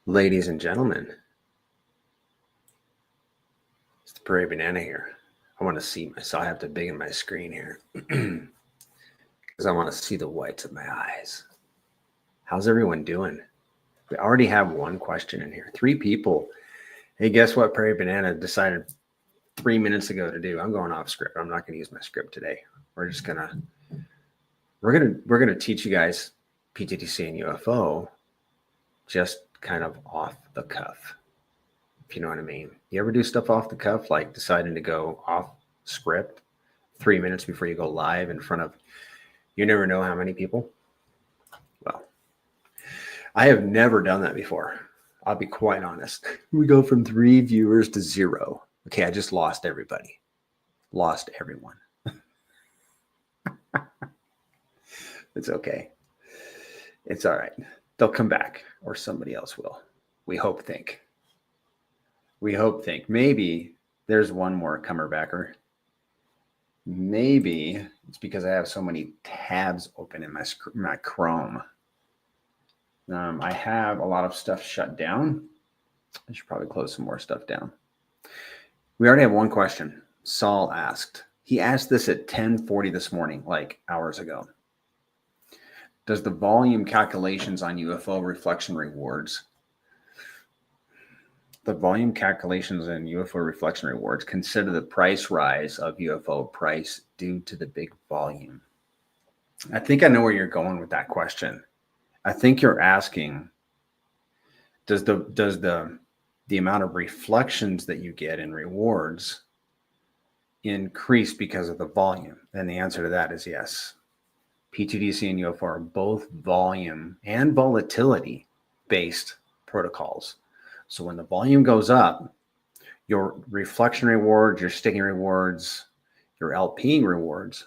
Ladies and gentlemen, it's the Prairie Banana here. I want to see myself. I have to big in my screen here because I want to see the whites of my eyes. How's everyone doing? We already have one question in here. 3 people. Hey, guess what Prairie Banana decided 3 minutes ago to do? I'm going off script. I'm not going to use my script today. We're gonna teach you guys pTGC and UFO just kind of off the cuff, if you know what I mean. You ever do stuff off the cuff, like deciding to go off script 3 minutes before you go live in front of, you never know how many people? Well, I have never done that before. I'll be quite honest. We go from 3 viewers to 0. Okay, I just lost everybody. Lost everyone. It's okay. It's all right. They'll come back, or somebody else will. We hope, think. Maybe there's one more comer backer. Maybe it's because I have so many tabs open in my Chrome. I have a lot of stuff shut down. I should probably close some more stuff down. We already have one question. Saul asked. He asked this at 10:40 this morning, like hours ago. Does the volume calculations on UFO reflection rewards, consider the price rise of UFO price due to the big volume? I think I know where you're going with that question. I think you're asking, does the amount of reflections that you get in rewards increase because of the volume? And the answer to that is yes. pTGC and UFO are both volume and volatility based protocols. So when the volume goes up, your reflection rewards, your sticking rewards, your LP'ing rewards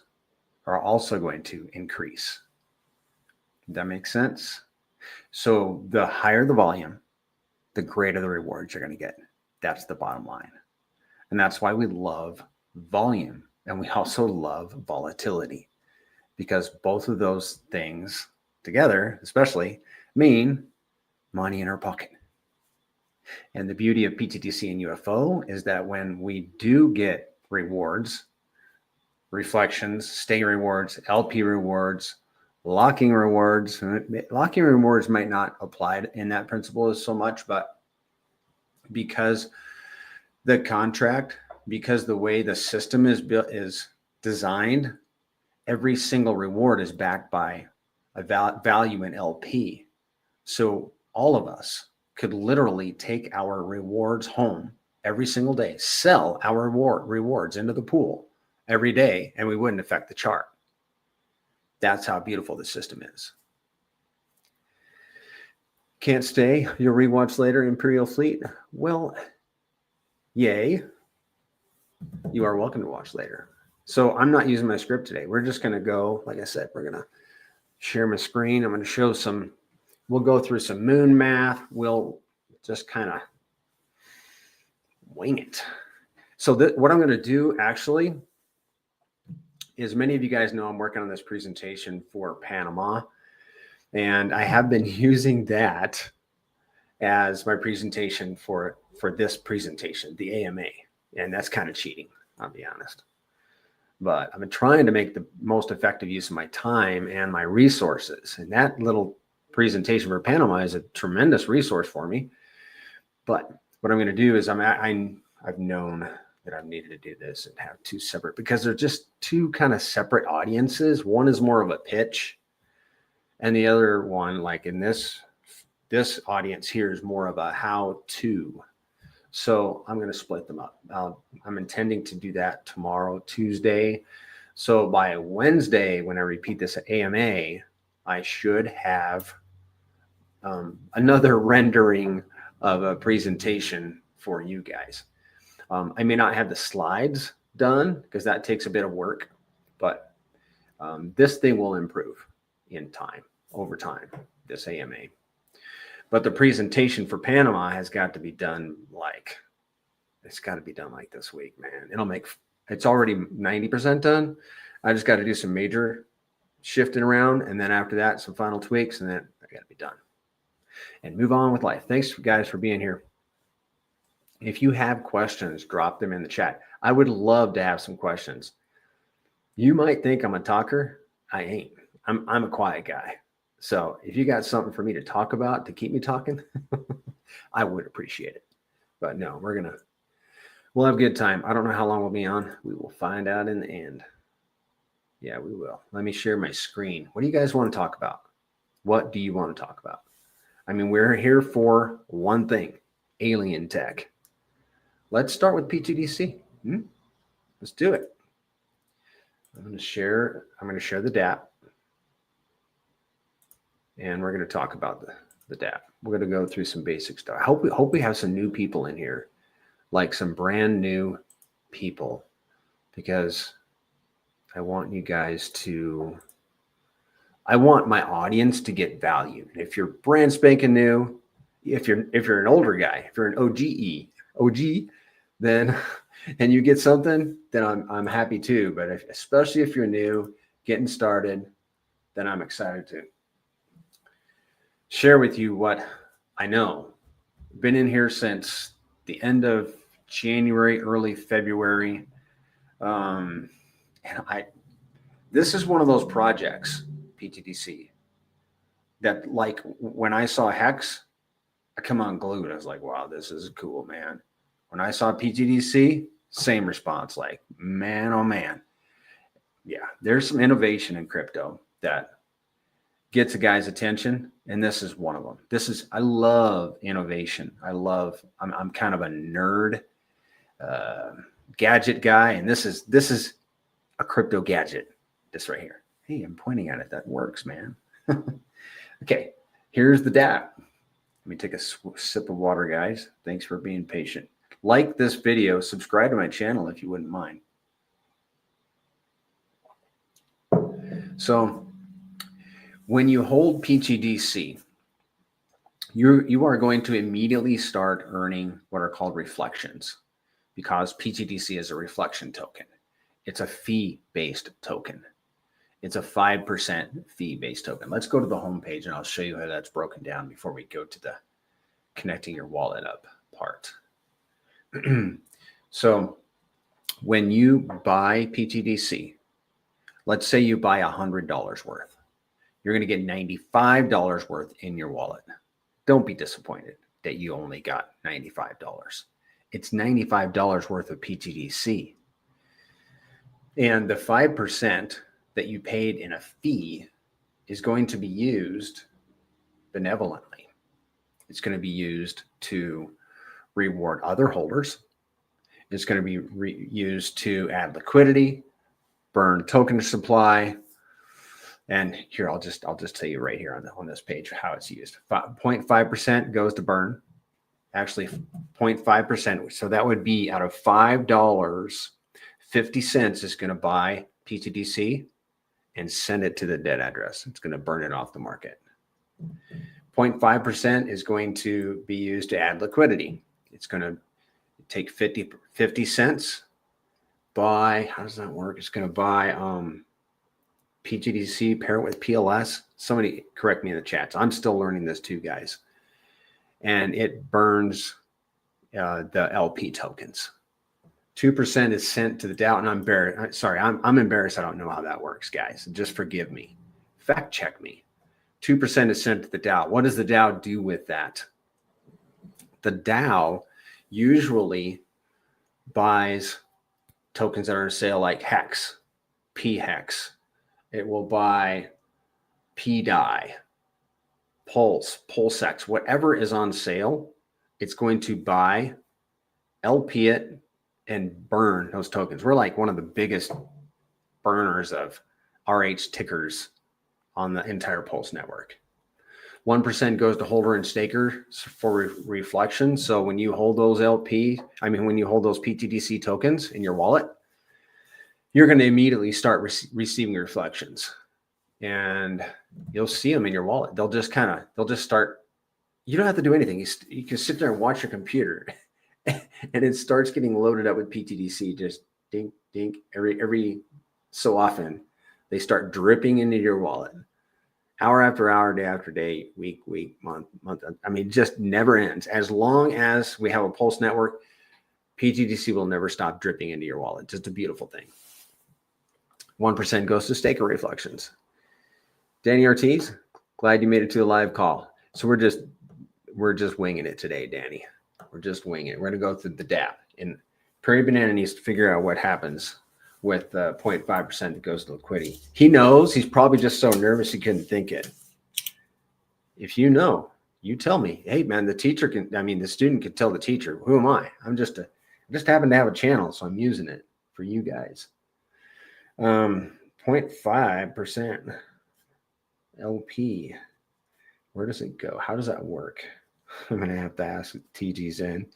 are also going to increase. Does that make sense? So the higher the volume, the greater the rewards you're going to get. That's the bottom line. And that's why we love volume. And we also love volatility, because both of those things together, especially, mean money in our pocket. And the beauty of pTGC and UFO is that when we do get rewards, reflections, stay rewards, LP rewards, locking rewards might not apply in that principle as so much, but because the contract, because the way the system is built, is designed, every single reward is backed by a value in LP. So all of us could literally take our rewards home every single day, sell our rewards into the pool every day, and we wouldn't affect the chart. That's how beautiful the system is. Can't stay. You'll rewatch later, Imperial Fleet. Well, yay. You are welcome to watch later. So I'm not using my script today. We're just going to go, like I said, we're going to share my screen. I'm going to show we'll go through some moon math. We'll just kind of wing it. So what I'm going to do actually is, many of you guys know I'm working on this presentation for Panama, and I have been using that as my presentation for this presentation, the AMA, and that's kind of cheating, I'll be honest. But I've been trying to make the most effective use of my time and my resources. And that little presentation for Panama is a tremendous resource for me. But what I'm going to do is I've known that I've needed to do this and have 2 separate, because they're just 2 kind of separate audiences. One is more of a pitch, and the other one, like in this audience here, is more of a how-to. So I'm going to split them up. I'm intending to do that tomorrow, Tuesday. So by Wednesday, when I repeat this AMA, I should have another rendering of a presentation for you guys. I may not have the slides done because that takes a bit of work, but this thing will improve in time, over time, this AMA. But the presentation for Panama has got to be done like this week, man. It's already 90% done. I just got to do some major shifting around. And then after that, some final tweaks, and then I got to be done. and move on with life. Thanks, guys, for being here. If you have questions, drop them in the chat. I would love to have some questions. You might think I'm a talker. I ain't. I'm a quiet guy. So if you got something for me to talk about to keep me talking, I would appreciate it. But no, we'll have a good time. I don't know how long we'll be on. We will find out in the end. Yeah, we will. Let me share my screen. What do you guys want to talk about? What do you want to talk about? I mean, we're here for one thing, alien tech. Let's start with pTGC. Let's do it. I'm going to share the DApp. And we're going to talk about the DApp. We're going to go through some basic stuff. I hope we have some new people in here, like some brand new people, because I want my audience to get value. And if you're brand spanking new, if you're an older guy, if you're an OG, then and you get something, then I'm happy too. But especially if you're new, getting started, then I'm excited to share with you what I know. Been in here since the end of January, early February. And this is one of those projects, pTGC, that like when I saw Hex, I come unglued. I was like, wow, this is cool, man. When I saw pTGC, same response, like, man, oh man. Yeah, there's some innovation in crypto that gets a guy's attention, and this is one of them. I love innovation. I'm kind of a nerd, gadget guy, and this is a crypto gadget. This right here. Hey, I'm pointing at it. That works, man. Okay, here's the DApp. Let me take a sip of water, guys. Thanks for being patient. Like this video, subscribe to my channel if you wouldn't mind. So when you hold pTGC, you are going to immediately start earning what are called reflections, because pTGC is a reflection token. It's a fee-based token. It's a 5% fee-based token. Let's go to the home page and I'll show you how that's broken down before we go to the connecting your wallet up part. So when you buy pTGC, let's say you buy $100 worth, you're going to get $95 worth in your wallet. Don't be disappointed that you only got $95. It's $95 worth of pTGC. And the 5% that you paid in a fee is going to be used benevolently. It's going to be used to reward other holders. It's going to be used to add liquidity, burn token supply. And here, I'll just tell you right here on this page how it's used. 0.5% goes to burn. Actually, 0.5%. So that would be out of $5, 50 cents is going to buy pTGC and send it to the dead address. It's going to burn it off the market. 0.5% is going to be used to add liquidity. It's going to take 50 cents, buy, how does that work? It's going to buy pTGC, pair it with PLS. Somebody correct me in the chats. I'm still learning this too, guys. And it burns the LP tokens. 2% is sent to the DAO, and I'm embarrassed. I don't know how that works, guys. Just forgive me. Fact check me. 2% is sent to the DAO. What does the DAO do with that? The DAO usually buys tokens that are on sale, like Hex, pHex. It will buy pDAI, PulseX, whatever is on sale. It's going to buy, LP it, and burn those tokens. We're like one of the biggest burners of RH tickers on the entire Pulse network. 1% goes to holder and staker for reflection. So when you hold those when you hold those pTGC tokens in your wallet, you're going to immediately start receiving reflections, and you'll see them in your wallet. They'll just start. You don't have to do anything. You can sit there and watch your computer and it starts getting loaded up with pTGC, just dink, dink. Every so often, they start dripping into your wallet. hour after hour, day after day, week, month. I mean, just never ends. As long as we have a Pulse network, pTGC will never stop dripping into your wallet. Just a beautiful thing. 1% goes to Staker Reflections. Danny Ortiz, glad you made it to the live call. So we're just winging it today, Danny. We're just winging it. We're going to go through the DApp. And Prairie Banana needs to figure out what happens with 0.5% that goes to liquidity. He knows. He's probably just so nervous he couldn't think it. If you know, you tell me. Hey, man, the student can tell the teacher. Who am I? I just happen to have a channel, so I'm using it for you guys. 0.5% LP. Where does it go? How does that work? I'm going to have to ask TG's in.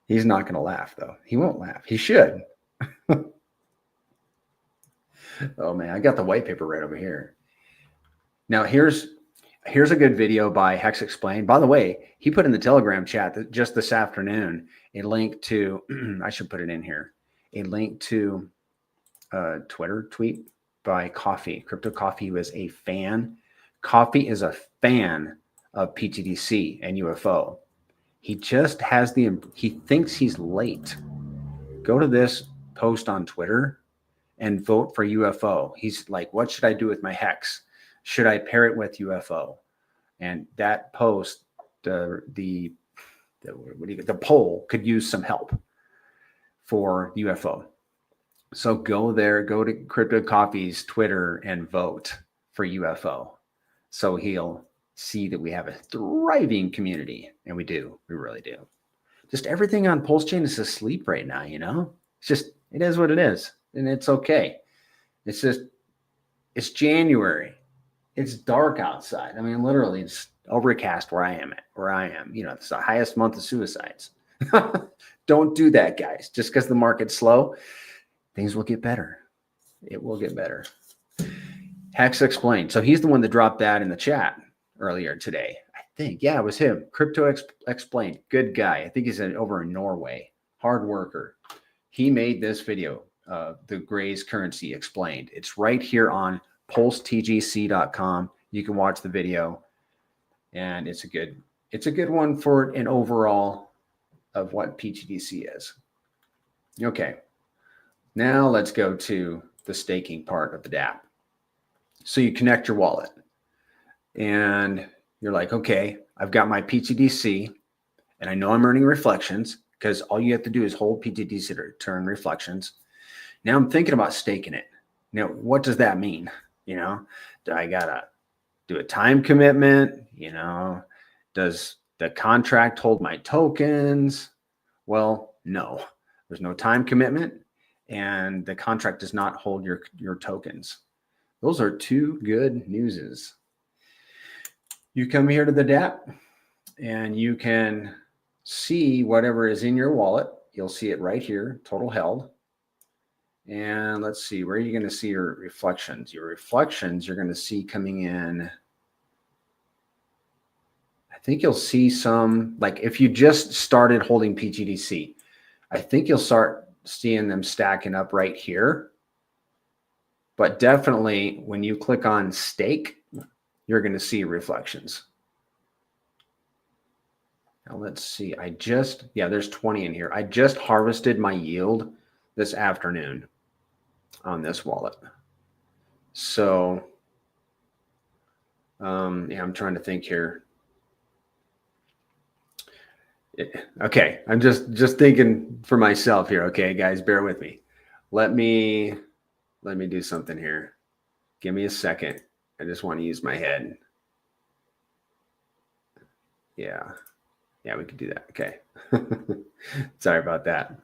He's not going to laugh, though. He won't laugh. He should. Oh, man, I got the white paper right over here. Now, here's a good video by Hex Explained. By the way, he put in the Telegram chat just this afternoon a link to, I should put it in here, a link to a Twitter tweet by Coffee. Crypto Coffee was a fan. Coffee is a fan of pTGC and UFO. He just has he thinks he's late. Go to this post on Twitter and vote for UFO. He's like, what should I do with my Hex? Should I pair it with UFO? And that post, the poll could use some help for UFO. So go there, go to Crypto Coffee's Twitter and vote for UFO. So he'll see that we have a thriving community. And we do. We really do. Just everything on Pulse Chain is asleep right now, you know? It is what it is. And it's okay. It's January. It's dark outside. I mean, literally, it's overcast where I am. You know, it's the highest month of suicides. Don't do that, guys. Just because the market's slow, things will get better. It will get better. Hex Explained. So he's the one that dropped that in the chat earlier today. I think, yeah, it was him. Crypto Explained. Good guy. I think he's over in Norway. Hard worker. He made this video, the Gray's Currency Explained. It's right here on pulsetgc.com. You can watch the video, and it's a good one for an overall of what pTGC is. Okay. Now let's go to the staking part of the DApp. So you connect your wallet and you're like, okay, I've got my pTGC and I know I'm earning reflections because all you have to do is hold pTGC to earn reflections. Now I'm thinking about staking it. Now, what does that mean? You know, do I gotta do a time commitment? You know, does the contract hold my tokens? Well, no, there's no time commitment and the contract does not hold your tokens. Those are two good newses. You come here to the DApp and you can see whatever is in your wallet. You'll see it right here, total held. And let's see, where are you going to see your reflections? Your reflections you're going to see coming in. I think you'll see some, like if you just started holding pTGC, I think you'll start seeing them stacking up right here. But definitely when you click on stake, you're going to see reflections. Now let's see. There's 20 in here. I just harvested my yield this afternoon on this wallet. So, I'm trying to think here. Okay, I'm just thinking for myself here. Okay, guys, bear with me. Let me do something here. Give me a second. I just want to use my head. Yeah, we could do that. Okay. Sorry about that.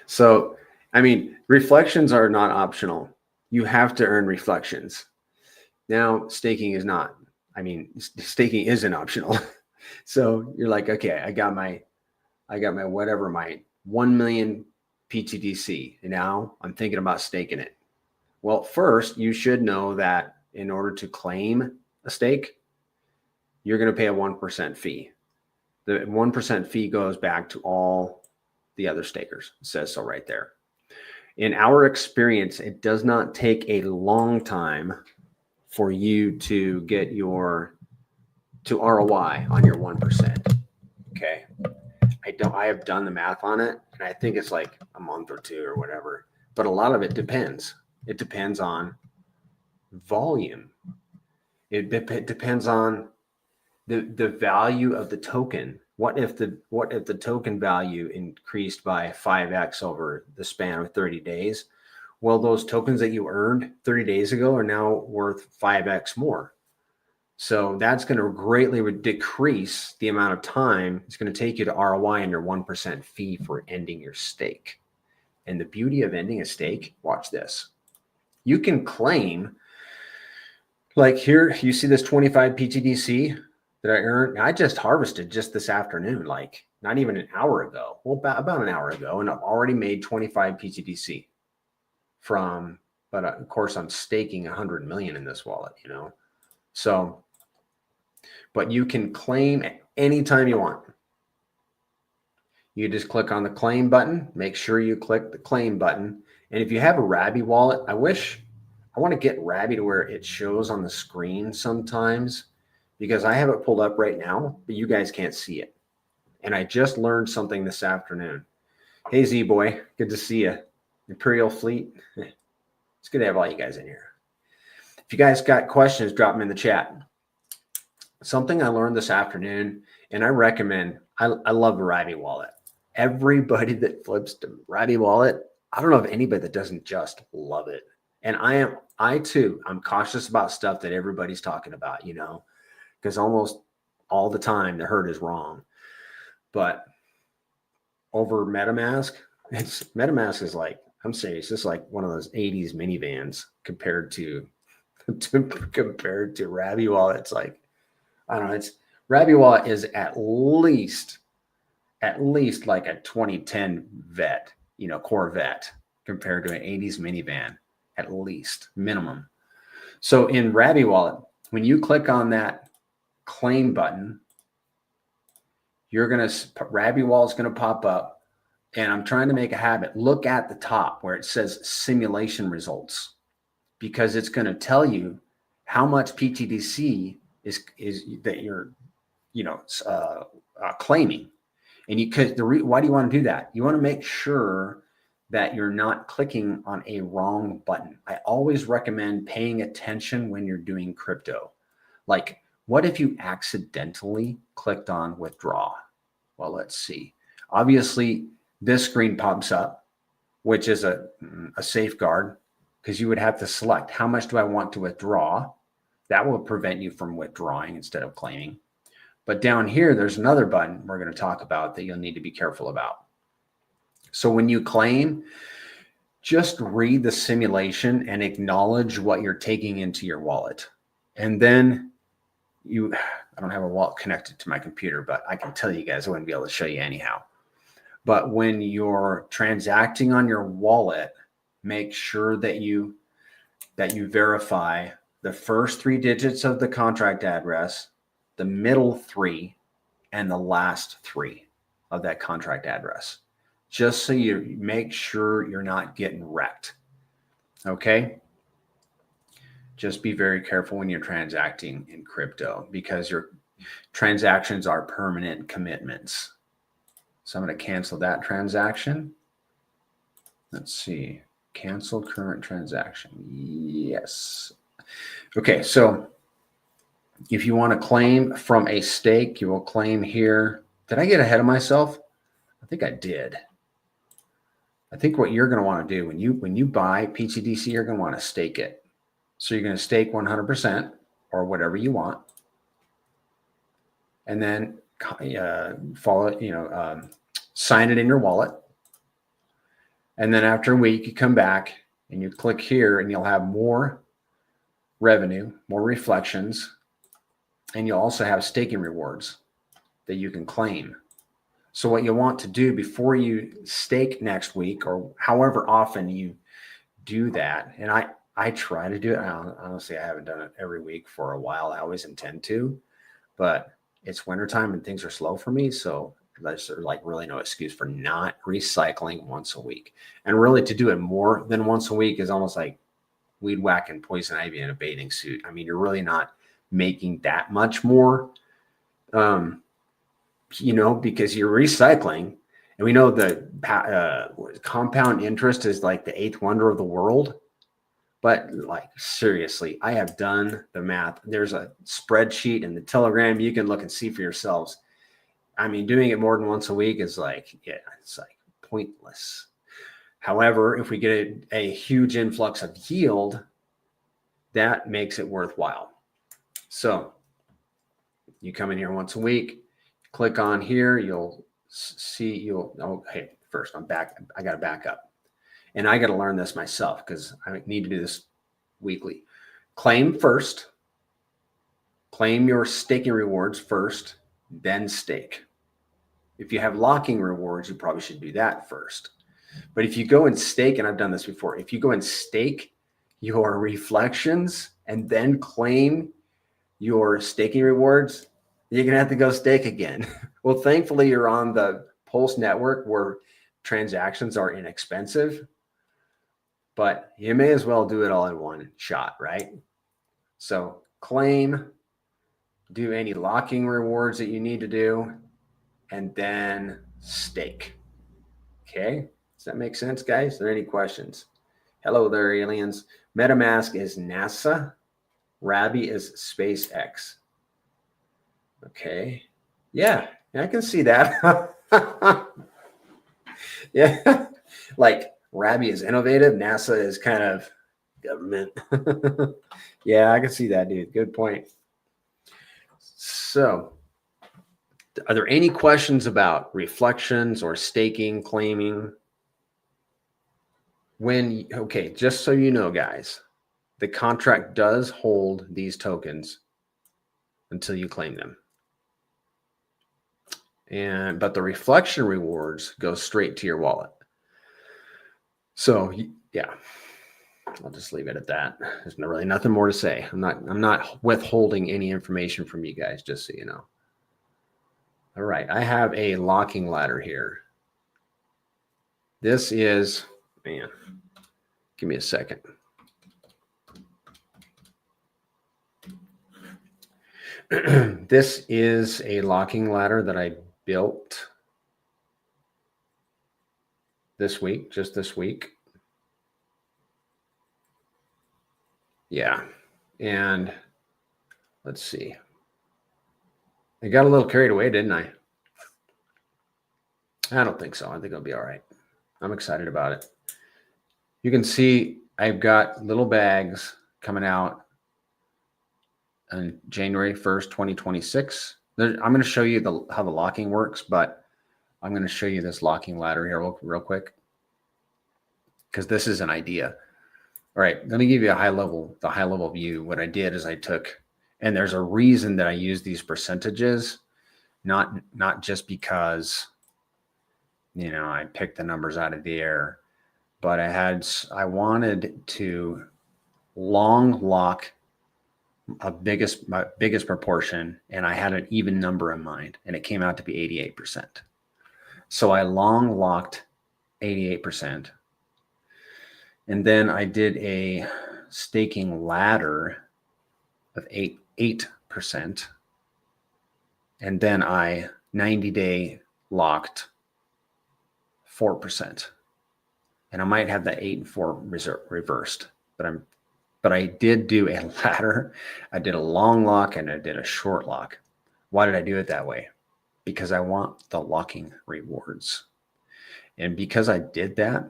So, I mean, reflections are not optional. You have to earn reflections. Now, staking is not. I mean, staking isn't optional. So you're like, okay, I got my whatever, my 1 million pTGC. And now I'm thinking about staking it. Well, first, you should know that in order to claim a stake, you're going to pay a 1% fee. The 1% fee goes back to all the other stakers. It says so right there. In our experience, it does not take a long time for you to get to ROI on your 1%. Okay. I have done the math on it, and I think it's like a month or two or whatever. But a lot of it depends. It depends on volume. It depends on the value of the token. What if the token value increased by 5x over the span of 30 days? Well, those tokens that you earned 30 days ago are now worth 5x more. So that's going to greatly decrease the amount of time it's going to take you to ROI on your 1% fee for ending your stake. And the beauty of ending a stake, watch this. You can claim, like here, you see this 25 pTGC that I earned. I just harvested just this afternoon, like not even an hour ago. Well, about an hour ago, and I've already made 25 pTGC from, but of course I'm staking 100 million in this wallet, you know? So, but you can claim anytime you want. You just click on the claim button, make sure you click the claim button. And if you have a Rabby wallet, I want to get Rabby to where it shows on the screen sometimes, because I have it pulled up right now, but you guys can't see it. And I just learned something this afternoon. Hey, Z-Boy, good to see you. Imperial Fleet. It's good to have all you guys in here. If you guys got questions, drop them in the chat. Something I learned this afternoon, and I recommend, I love the Rabby wallet. Everybody that flips to Rabby wallet, I don't know of anybody that doesn't just love it. And I too, I'm cautious about stuff that everybody's talking about, you know, because almost all the time the herd is wrong. But over MetaMask, MetaMask is like, I'm serious, it's like one of those 80s minivans compared to Rabby wallet. It's like, I don't know, it's Rabby wallet is at least like a 2010 vet, you know, Corvette compared to an 80s minivan, at least minimum. So in Rabby wallet, when you click on that claim button, Rabby wallet's going to pop up. And I'm trying to make a habit. Look at the top where it says simulation results, because it's going to tell you how much pTGC is that you're, you know, claiming. And why do you want to do that? You want to make sure that you're not clicking on a wrong button. I always recommend paying attention when you're doing crypto. Like, what if you accidentally clicked on withdraw? Well, let's see. Obviously, this screen pops up, which is a safeguard, because you would have to select how much do I want to withdraw. That will prevent you from withdrawing instead of claiming. But down here, there's another button we're going to talk about that you'll need to be careful about. So when you claim, just read the simulation and acknowledge what you're taking into your wallet. And then I don't have a wallet connected to my computer, but I can tell you guys, I wouldn't be able to show you anyhow. But when you're transacting on your wallet, make sure that you verify the first 3 digits of the contract address, the middle 3, and the last 3 of that contract address, just so you make sure you're not getting wrecked. Okay? Just be very careful when you're transacting in crypto, because your transactions are permanent commitments. So I'm going to cancel that transaction. Let's see. Cancel current transaction. Yes. Okay, so if you want to claim from a stake, you will claim here. Did I get ahead of myself? I think I did. I think what you're going to want to do when you buy pTGC, you're going to want to stake it. So you're going to stake 100% or whatever you want, and then sign it in your wallet. And then after a week, you come back and you click here, and you'll have more revenue, more reflections, and you'll also have staking rewards that you can claim. So what you want to do before you stake next week, or however often you do that, and I try to do it. Honestly, I haven't done it every week for a while. I always intend to, but it's wintertime and things are slow for me. So There's like really no excuse for not recycling once a week. And really to do it more than once a week is almost like weed whacking poison ivy in a bathing suit. I mean, you're really not making that much more, because you're recycling. And we know that compound interest is like the eighth wonder of the world. But like, seriously, I have done the math. There's a spreadsheet in the Telegram. You can look and see for yourselves. I mean, doing it more than once a week is like, it's like pointless. However, if we get a huge influx of yield, that makes it worthwhile. So you come in here once a week, click on here, you'll see, first I'm back. I got to back up. And I got to learn this myself because I need to do this weekly. Claim first. Claim your staking rewards first, then stake. If you have locking rewards, you probably should do that first. But if you go and stake, and I've done this before, if you go and stake your reflections and then claim your staking rewards, you're going to have to go stake again. Well, thankfully, you're on the Pulse network where transactions are inexpensive. But you may as well do it all in one shot, right? So claim, do any locking rewards that you need to do, and then stake. Okay? Does that make sense, guys? Are there any questions? Hello there, aliens. MetaMask is NASA. Rabby is SpaceX. Okay. Yeah, I can see that. Yeah. Like, Rabby is innovative. NASA is kind of government. Yeah, I can see that, dude. Good point. So, are there any questions about reflections or staking, claiming? Okay, just so you know, guys, the contract does hold these tokens until you claim them. But the reflection rewards go straight to your wallet. So yeah, I'll just leave it at that. There's really nothing more to say. I'm not withholding any information from you guys, just so you know. All right, I have a locking ladder here. This is, man, give me a second. This is a locking ladder that I built just this week. Yeah. And let's see. I got a little carried away, didn't I? I don't think so. I think I'll be all right. I'm excited about it. You can see I've got little bags coming out on January 1st, 2026. I'm going to show you how the locking works, but I'm going to show you this locking ladder here real quick, because this is an idea. All right, let me give you the high level view. What I did is I took, and there's a reason that I use these percentages, not just because, I picked the numbers out of the air, but I wanted to long lock my biggest proportion, and I had an even number in mind, and it came out to be 88%. So I long locked 88%. And then I did a staking ladder of 8%. And then I 90-day locked 4%. And I might have that 8 and 4 reversed, but I did do a ladder. I did a long lock and I did a short lock. Why did I do it that way? Because I want the locking rewards. And because I did that,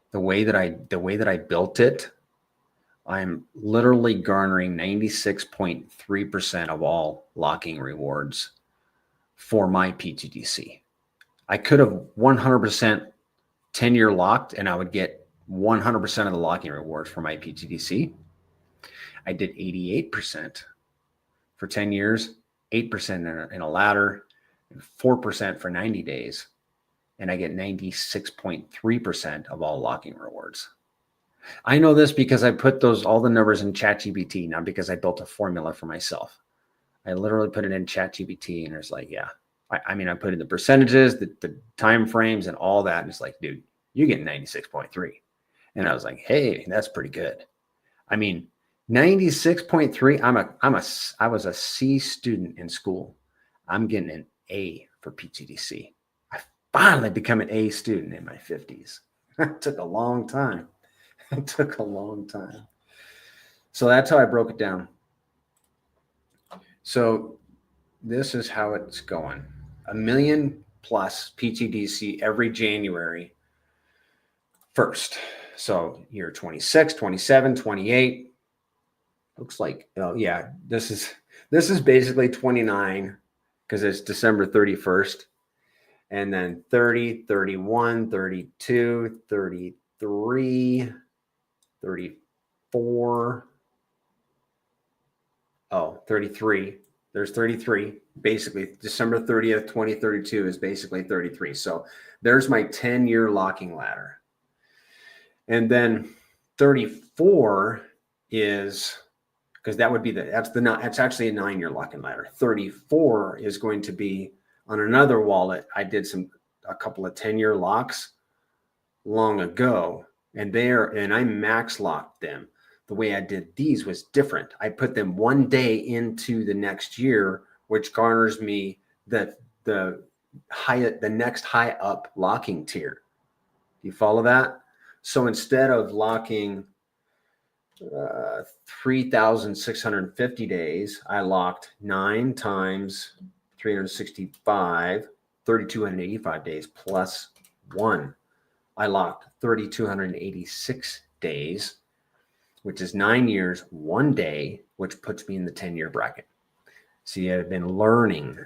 the way that I built it, I'm literally garnering 96.3% of all locking rewards for my pTGC. I could have 100% 10-year locked, and I would get 100% of the locking rewards for my pTGC. I did 88% for 10 years, 8% in a ladder, and 4% for 90 days. And I get 96.3% of all locking rewards. I know this because I put all the numbers in ChatGPT, not because I built a formula for myself. I literally put it in ChatGPT, and it's like, yeah, I mean, I put in the percentages, the time frames and all that. And it's like, dude, you get 96.3. And I was like, hey, that's pretty good. I mean, 96.3. I was a C student in school. I'm getting an A for pTGC. I finally become an A student in my 50s. It took a long time. It took a long time. So that's how I broke it down. So this is how it's going. 1 million plus pTGC every January 1st. So year 26, 27, 28. Looks like, oh yeah, this is basically 29 because it's December 31st. And then 30, 31, 32, 33, 34. Oh, 33. There's 33. Basically, December 30th, 2032 is basically 33. So there's my 10-year locking ladder. And then 34 is, because that would be that's actually a 9-year locking ladder. 34 is going to be on another wallet. I did a couple of 10-year locks long ago, and I max locked them. The way I did these was different. I put them 1 day into the next year, which garners me the next high up locking tier. Do you follow that? So instead of locking 3,650 days, I locked 9 times 365, 3,285 days plus 1. I locked 3,286 days, which is 9 years, 1 day, which puts me in the 10-year bracket. See, I've been learning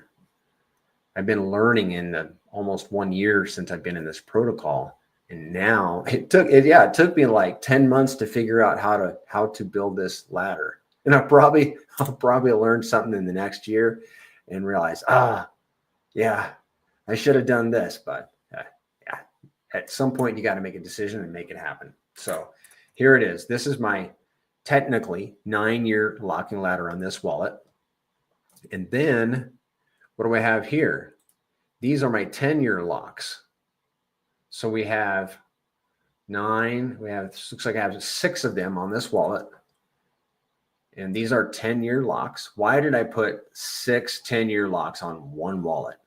in the almost 1 year since I've been in this protocol. And now it took me like 10 months to figure out how to build this ladder. And I'll probably learn something in the next year and realize, yeah, I should have done this. But yeah, at some point you got to make a decision and make it happen. So here it is. This is my technically 9-year locking ladder on this wallet. And then what do I have here? These are my 10-year locks. So we have 9, looks like I have 6 of them on this wallet. And these are 10-year locks. Why did I put 6 10-year locks on one wallet?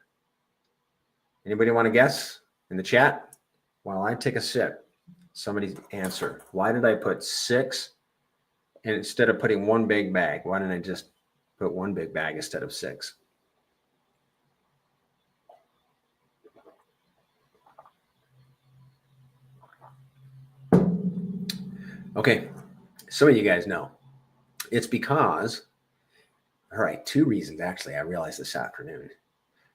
Anybody want to guess in the chat? While I take a sip, somebody answer. Why did I put 6? And instead of putting one big bag, why didn't I just put one big bag instead of 6? Okay, some of you guys know. It's because, all right, 2 reasons actually. I realized this afternoon.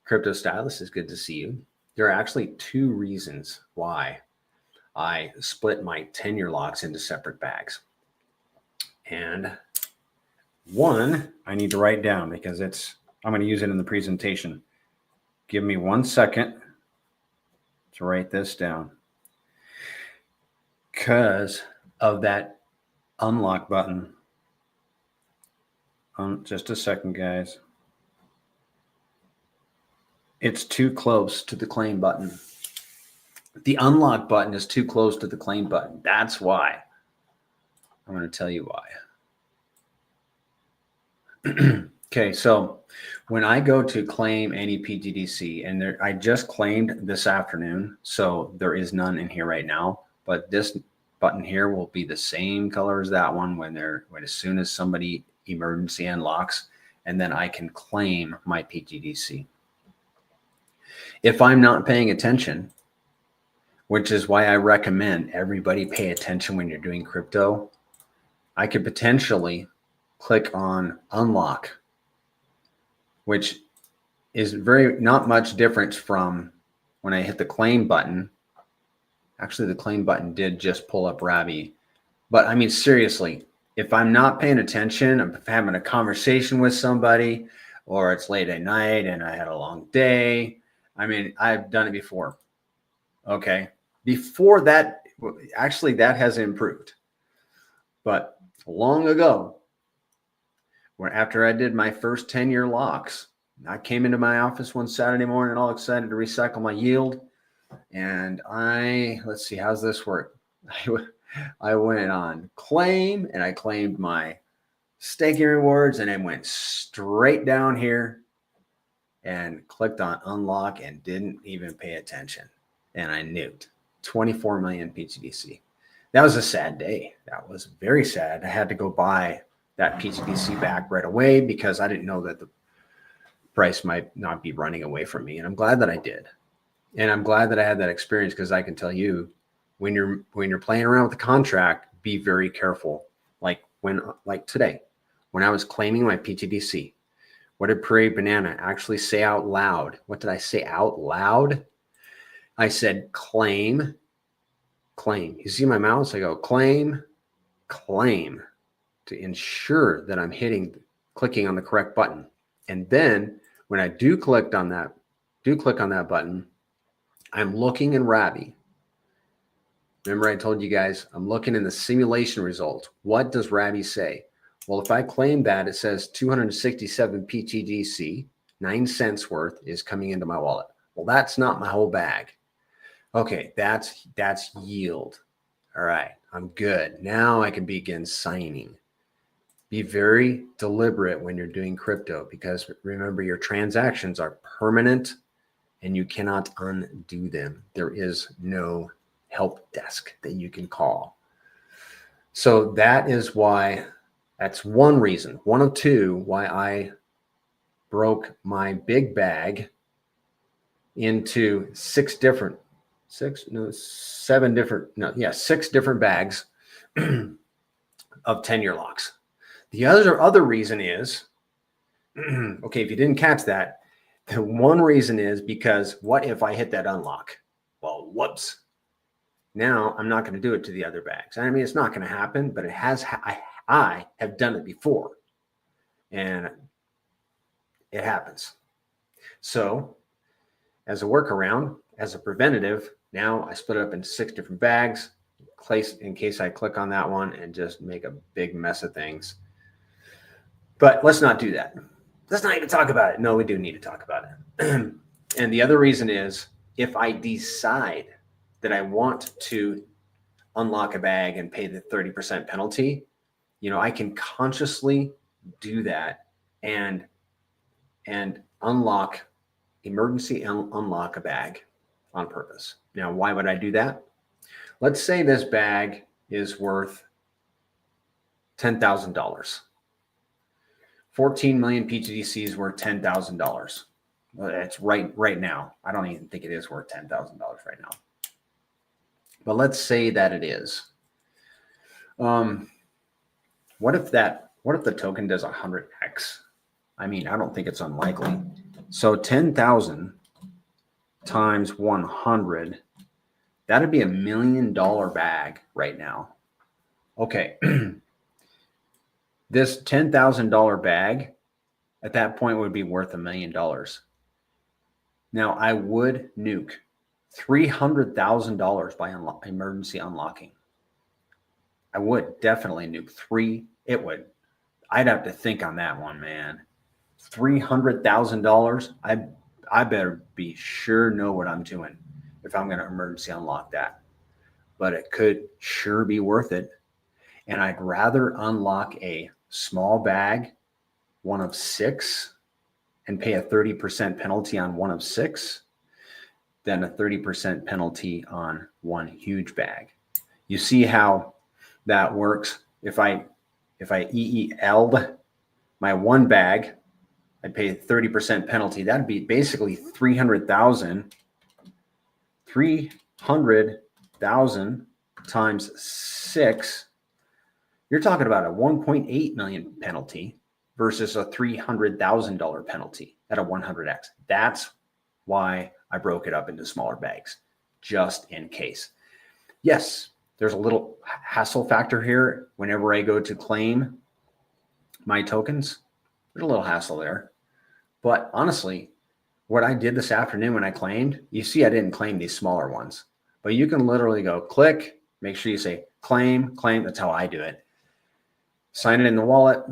Crypto Stylist, is good to see you. There are actually 2 reasons why I split my 10-year locks into separate bags. And one, I need to write down because I'm going to use it in the presentation. Give me 1 second to write this down. Because of that unlock button. Just a second, guys. It's too close to the claim button. The unlock button is too close to the claim button. That's why. I'm going to tell you why. Okay, so when I go to claim any pTGC, and I just claimed this afternoon, so there is none in here right now, but this button here will be the same color as that one when as soon as somebody emergency unlocks, and then I can claim my pTGC. If I'm not paying attention, which is why I recommend everybody pay attention when you're doing crypto, I could potentially click on unlock, which is not much difference from when I hit the claim button. Actually, the claim button did just pull up Ravi. But I mean, seriously, if I'm not paying attention, I'm having a conversation with somebody, or it's late at night and I had a long day. I mean, I've done it before. Okay. Before that, actually, that has improved. But long ago, after I did my first 10-year locks, I came into my office one Saturday morning all excited to recycle my yield. And let's see, how's this work? I went on claim and I claimed my staking rewards and then went straight down here and clicked on unlock and didn't even pay attention. And I nuked 24 million pTGC. That was a sad day. That was very sad. I had to go buy that pTGC back right away because I didn't know that the price might not be running away from me. And I'm glad that I did. And I'm glad that I had that experience because I can tell you when you're playing around with the contract, be very careful. Like today, when I was claiming my pTGC, what did Prairie Banana actually say out loud? What did I say out loud? I said claim. You see my mouse? I go claim to ensure that I'm clicking on the correct button. And then when I do click on that button, I'm looking in Rabby. Remember I told you guys, I'm looking in the simulation results. What does Rabby say? Well, if I claim that, it says 267 pTGC, 9 cents worth is coming into my wallet. Well, that's not my whole bag. Okay, that's yield. All right, I'm good. Now I can begin signing. Be very deliberate when you're doing crypto because remember your transactions are permanent and you cannot undo them. There is no help desk that you can call. So that's one reason, one of two, why I broke my big bag into six different bags of 10-year locks. The other reason is, okay, if you didn't catch that, the one reason is because what if I hit that unlock? Well, whoops. Now I'm not going to do it to the other bags. I mean, it's not going to happen, but I have done it before and it happens. So as a workaround, as a preventative, now I split it up into 6 different bags in case I click on that one and just make a big mess of things. But let's not do that. Let's not even talk about it. No, we do need to talk about it. And the other reason is if I decide that I want to unlock a bag and pay the 30% penalty, I can consciously do that and emergency unlock a bag on purpose. Now, why would I do that? Let's say this bag is worth $10,000. 14 million pTGC is worth $10,000. Well, it's right now. I don't even think it is worth $10,000 right now. But let's say that it is. What if the token does 100x? I mean, I don't think it's unlikely. So 10,000 times 100, that'd be $1 million bag right now. Okay. This $10,000 bag at that point would be worth $1 million. Now I would nuke $300,000 by emergency unlocking. I would definitely nuke I'd have to think on that one, man. $300,000. I better be sure know what I'm doing if I'm going to emergency unlock that. But it could sure be worth it. And I'd rather unlock a small bag, one of 6, and pay a 30% penalty on one of 6 than a 30% penalty on one huge bag. You see how that works? If I EEL'd my one bag, I'd pay a 30% penalty. That'd be basically 300,000 times 6. You're talking about a 1.8 million penalty versus a $300,000 penalty at a 100x. That's why I broke it up into smaller bags, just in case. Yes, there's a little hassle factor here. Whenever I go to claim my tokens, there's a little hassle there. But honestly, what I did this afternoon when I claimed, you see I didn't claim these smaller ones, but you can literally go click, make sure you say claim. That's how I do it. Sign it in the wallet,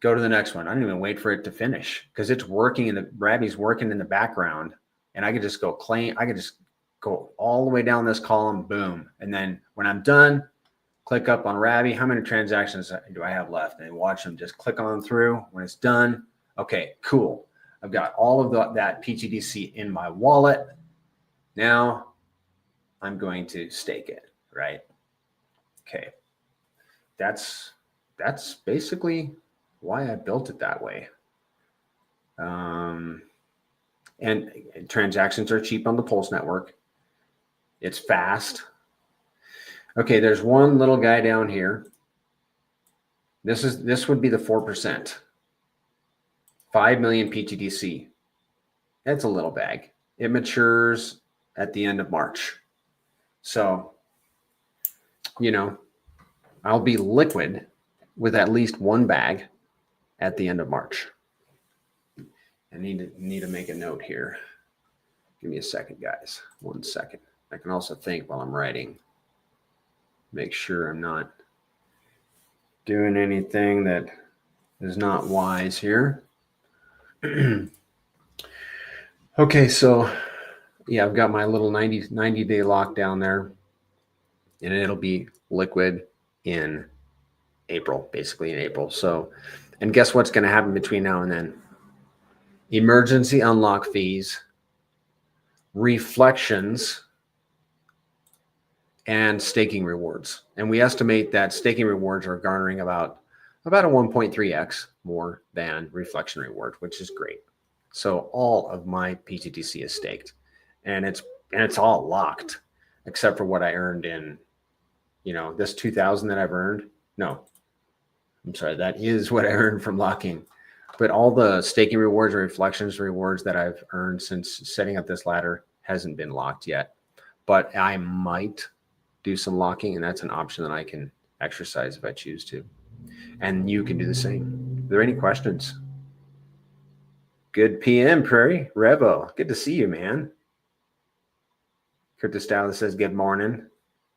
Go to the next one. I don't even wait for it to finish because it's working Rabby's working in the background, and I could just go claim. I could just go all the way down this column, boom. And then when I'm done, click up on Rabby. How many transactions do I have left? And watch them just click on through. When it's done, okay, cool. I've got all of that pTGC in my wallet. Now I'm going to stake it, right? Okay. That's basically why I built it that way. And transactions are cheap on the Pulse network. It's fast. Okay, there's one little guy down here. This would be the 4%. 5 million pTGC. That's a little bag. It matures at the end of March. So, I'll be liquid with at least one bag at the end of March. I need to make a note here. Give me a second, guys. 1 second. I can also think while I'm writing. Make sure I'm not doing anything that is not wise here. Okay, so yeah, I've got my little 90-day lockdown there, and it'll be liquid in April, basically in April. So, and guess what's going to happen between now and then? Emergency unlock fees, reflections, and staking rewards. And we estimate that staking rewards are garnering about a 1.3x more than reflection reward, which is great. So all of my pTGC is staked, and it's all locked except for what I earned in, this 2,000 that I've earned. No, I'm sorry. That is what I earned from locking, but all the staking rewards or reflections rewards that I've earned since setting up this ladder hasn't been locked yet, but I might do some locking, and that's an option that I can exercise if I choose to. And you can do the same. Are there any questions? Good PM, Prairie. Revo, good to see you, man. Curtis Dallas says good morning.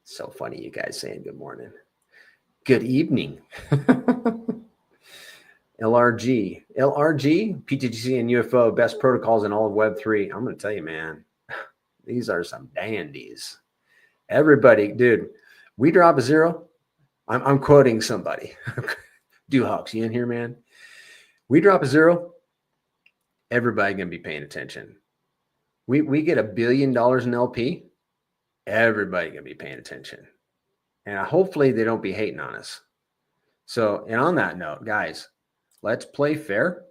So funny you guys saying good morning. Good evening. LRG, pTGC and UFO, best protocols in all of Web3. I'm going to tell you, man, these are some dandies. Everybody, dude, we drop a zero. I'm quoting somebody. Duhawks, you in here, man? We drop a zero. Everybody going to be paying attention. We get $1 billion in LP. Everybody going to be paying attention. And hopefully they don't be hating on us. So, and on that note, guys, let's play fair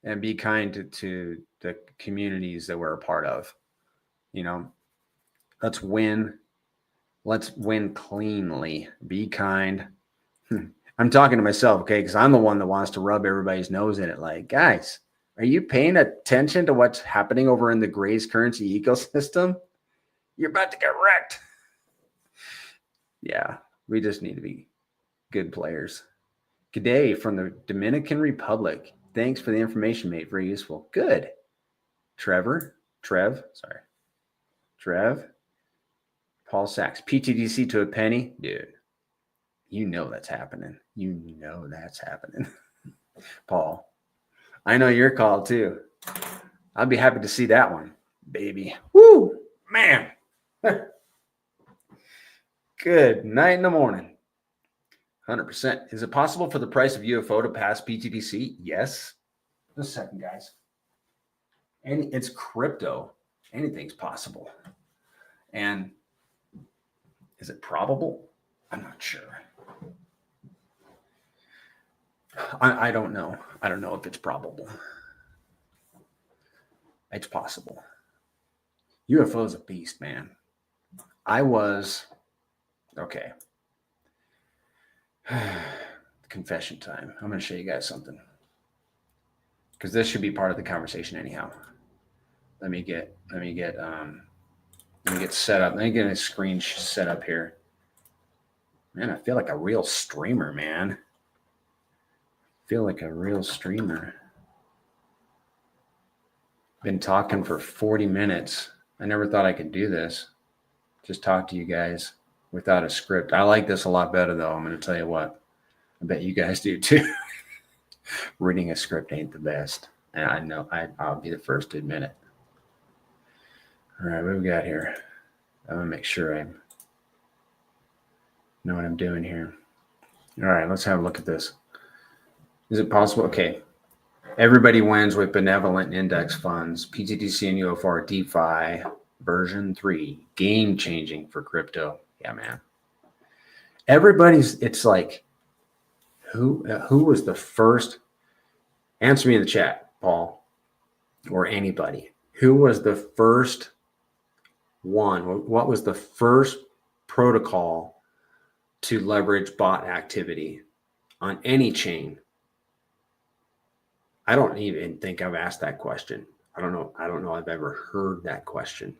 and be kind to the communities that we're a part of. Let's win. Let's win cleanly. Be kind. I'm talking to myself, okay? Because I'm the one that wants to rub everybody's nose in it. Like, guys, are you paying attention to what's happening over in the Grace currency ecosystem? You're about to get wrecked. Yeah, we just need to be good players. Good day from the Dominican Republic. Thanks for the information, mate. Very useful. Good. Trev. Paul Sachs. pTGC to a penny. Dude, that's happening. Paul, I know your call too. I'd be happy to see that one, baby. Woo, man. Good night in the morning. 100%. Is it possible for the price of UFO to pass pTGC? Yes. Just a second, guys. And it's crypto. Anything's possible. And is it probable? I'm not sure. I don't know. I don't know if it's probable. It's possible. UFO is a beast, man. Okay. Confession time. I'm going to show you guys something. Because this should be part of the conversation anyhow. Let me get set up. Let me get a screen set up here. Man, I feel like a real streamer, man. Been talking for 40 minutes. I never thought I could do this. Just talk to you guys without a script. I like this a lot better, though. I'm going to tell you what. I bet you guys do too. Reading a script ain't the best. And I know I'll be the first to admit it. All right, what do we got here? I'm going to make sure I know what I'm doing here. All right, let's have a look at this. Is it possible? Okay. Everybody wins with benevolent index funds. pTGC and UFO are DeFi version 3. Game changing for crypto. Yeah, man. It's like, who was the first? Answer me in the chat, Paul, or anybody. Who was the first one? What was the first protocol to leverage bot activity on any chain? I don't even think I've asked that question. I don't know I've ever heard that question.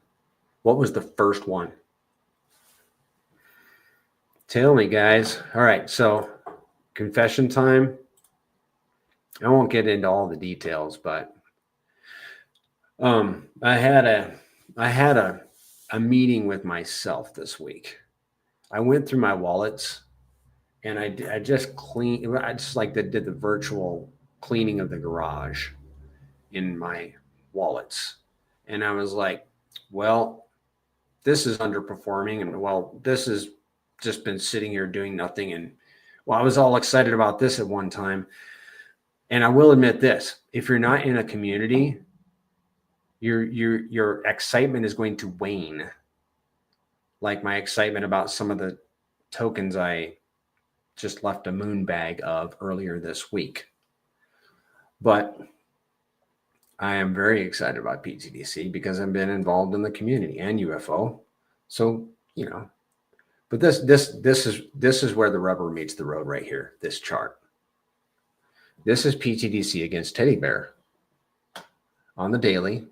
What was the first one? Tell me, guys. All right, so confession time. I won't get into all the details, but I had a meeting with myself this week. I went through my wallets and I just cleaned. I just did the virtual cleaning of the garage in my wallets, and I was like, well, this is underperforming, and well, this has just been sitting here doing nothing. And well, I was all excited about this at one time. And I will admit this, if you're not in a community, your excitement is going to wane. Like my excitement about some of the tokens I just left a moon bag of earlier this week. But I am very excited about pTGC because I've been involved in the community and UFO. So, but this is where the rubber meets the road right here, this chart. This is pTGC against Teddy Bear on the daily.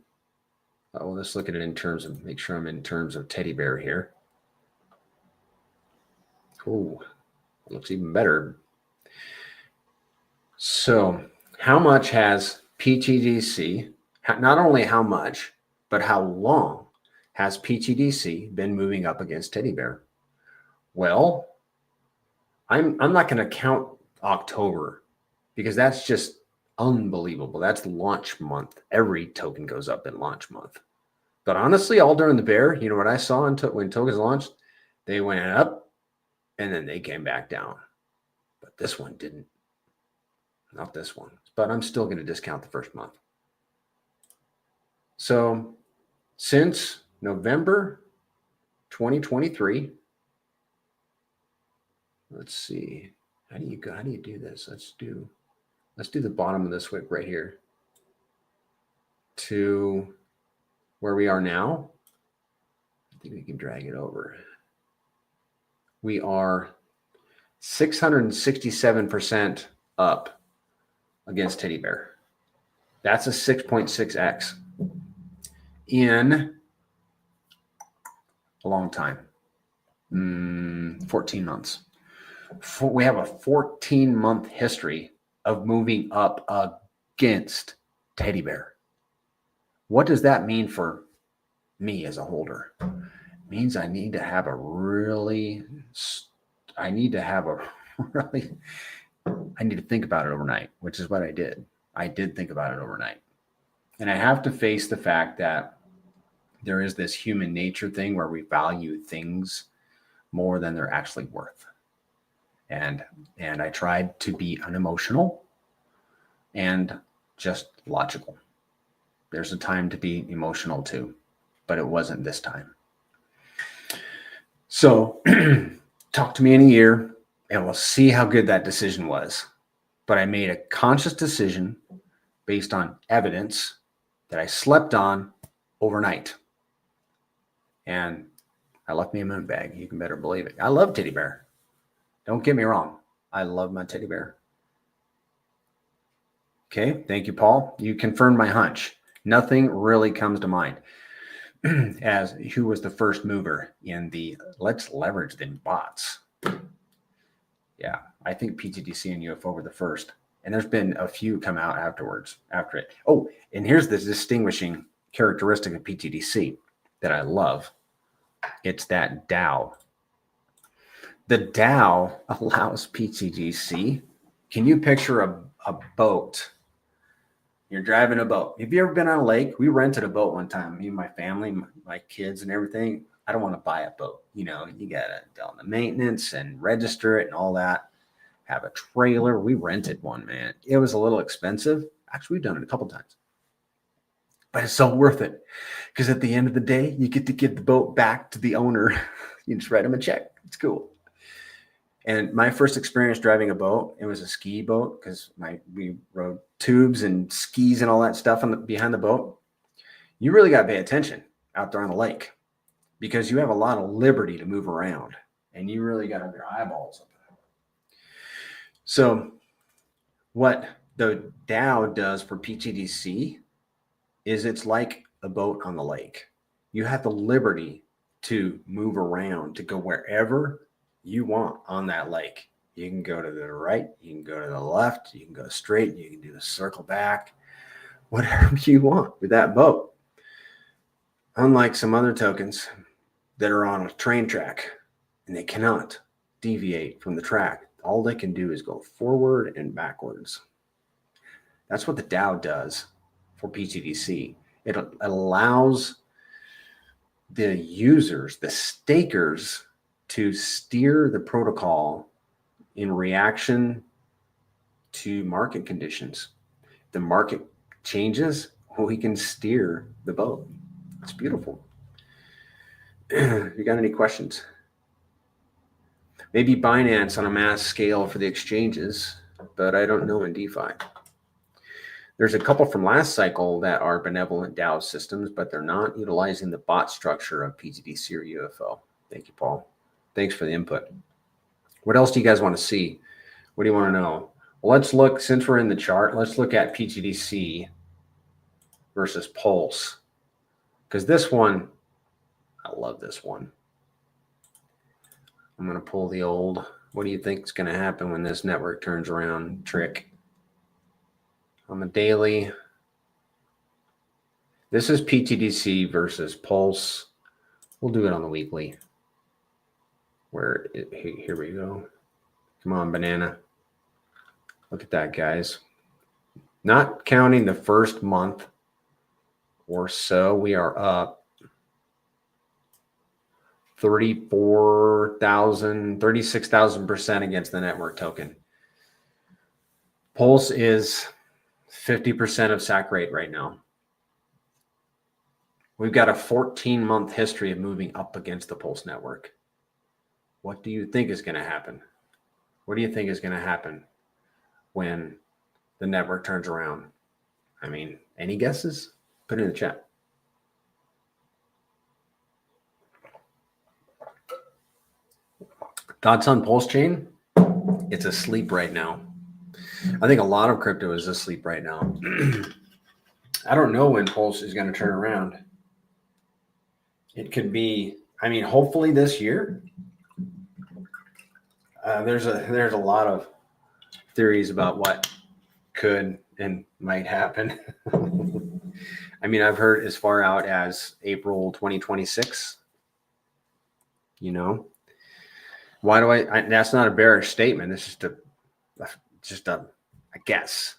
Oh, let's look at it in terms of, make sure I'm in terms of Teddy Bear here. Oh, looks even better. So how much has pTGC, not only how much, but how long has pTGC been moving up against Teddy Bear? Well, I'm not going to count October because that's just unbelievable. That's launch month. Every token goes up in launch month. But honestly, all during the bear, you know what I saw when tokens launched? They went up and then they came back down. But this one didn't. Not this one. But I'm still going to discount the first month. So since November 2023, let's see. How do you do this? Let's do the bottom of this wick right here to where we are now. I think we can drag it over. We are 667% up against Teddy Bear. That's a 6.6x in a long time. 14 months. We have a 14-month history of moving up against Teddy Bear. What does that mean for me as a holder? It means I need to think about it overnight, which is what I did. I did think about it overnight. And I have to face the fact that there is this human nature thing where we value things more than they're actually worth. And I tried to be unemotional and just logical. There's a time to be emotional too, but it wasn't this time. So talk to me in a year and we'll see how good that decision was. But I made a conscious decision based on evidence that I slept on overnight. And I left me a moon bag. You can better believe it. I love Teddy Bear. Don't get me wrong. I love my Teddy Bear. Okay. Thank you, Paul. You confirmed my hunch. Nothing really comes to mind as who was the first mover in the let's leverage them bots. Yeah, I think pTGC and UFO were the first. And there's been a few come out after it. Oh, and here's the distinguishing characteristic of pTGC that I love. It's that DAO. The DAO allows pTGC. Can you picture a boat. You're driving a boat. Have you ever been on a lake? We rented a boat one time. Me and my family, my kids and everything. I don't want to buy a boat. You know, you got to do all the maintenance and register it and all that. Have a trailer. We rented one, man. It was a little expensive. Actually, we've done it a couple times. But it's so worth it. Because at the end of the day, you get to give the boat back to the owner. You just write them a check. It's cool. And my first experience driving a boat, it was a ski boat because we rode tubes and skis and all that stuff behind the boat. You really got to pay attention out there on the lake because you have a lot of liberty to move around and you really got to have your eyeballs open. So what the Dow does for pTGC is it's like a boat on the lake. You have the liberty to move around, to go wherever you want on that lake. You can go to the right, you can go to the left, you can go straight, you can do the circle back, whatever you want with that boat. Unlike some other tokens that are on a train track and they cannot deviate from the track. All they can do is go forward and backwards. That's what the Dow does for pTGC. It allows the users, the stakers, to steer the protocol in reaction to market conditions. If the market changes, we can steer the boat. It's beautiful. You got any questions? Maybe Binance on a mass scale for the exchanges, but I don't know in DeFi. There's a couple from last cycle that are benevolent DAO systems, but they're not utilizing the bot structure of pTGC or UFO. Thank you, Paul. Thanks for the input. What else do you guys want to see? What do you want to know? Well, let's look, since we're in the chart, let's look at pTGC versus Pulse. Because this one, I love this one. I'm going to pull the old, what do you think is going to happen when this network turns around trick? On the daily, this is pTGC versus Pulse. We'll do it on the weekly. Here we go. Come on, banana. Look at that, guys. Not counting the first month or so, we are up 36,000% against the network token. Pulse is 50% of SAC rate right now. We've got a 14-month history of moving up against the Pulse network. What do you think is going to happen? What do you think is going to happen when the network turns around? I mean, any guesses? Put it in the chat. Thoughts on Pulse Chain? It's asleep right now. I think a lot of crypto is asleep right now. I don't know when Pulse is going to turn around. It could be, I mean, hopefully this year. There's a lot of theories about what could and might happen. I mean, I've heard as far out as April 2026. You know, why do I that's not a bearish statement. It's just a guess.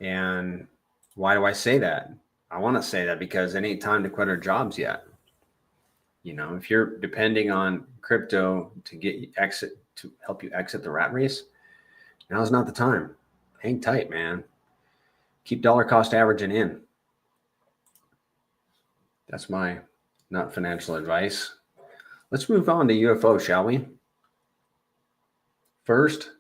And why do I say that? I want to say that because it ain't time to quit our jobs yet. You know, if you're depending on crypto to help you exit the rat race, now's not the time. Hang tight, man. Keep dollar cost averaging in. That's my not financial advice. Let's move on to UFO, shall we? First,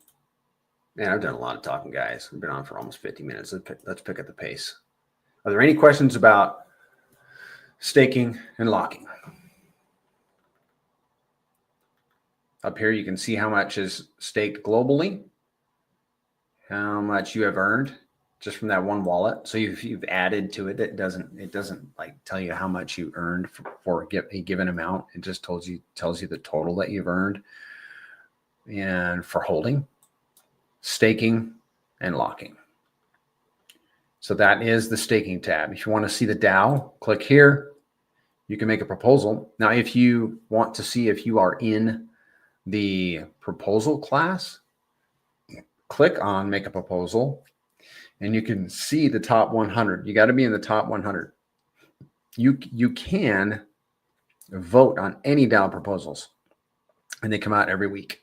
man, I've done a lot of talking, guys. I've been on for almost 50 minutes. Let's pick up the pace. Are there any questions about staking and locking? Up here, you can see how much is staked globally, how much you have earned just from that one wallet. So if you've added to it, it doesn't like tell you how much you earned for a given amount. It just tells you the total that you've earned. And for holding, staking, and locking. So that is the staking tab. If you want to see the DAO, click here. You can make a proposal. Now, if you want to see if you are in the proposal class, click on make a proposal, and you can see the top 100. You got to be in the top 100. You can vote on any Dow proposals, and they come out every week.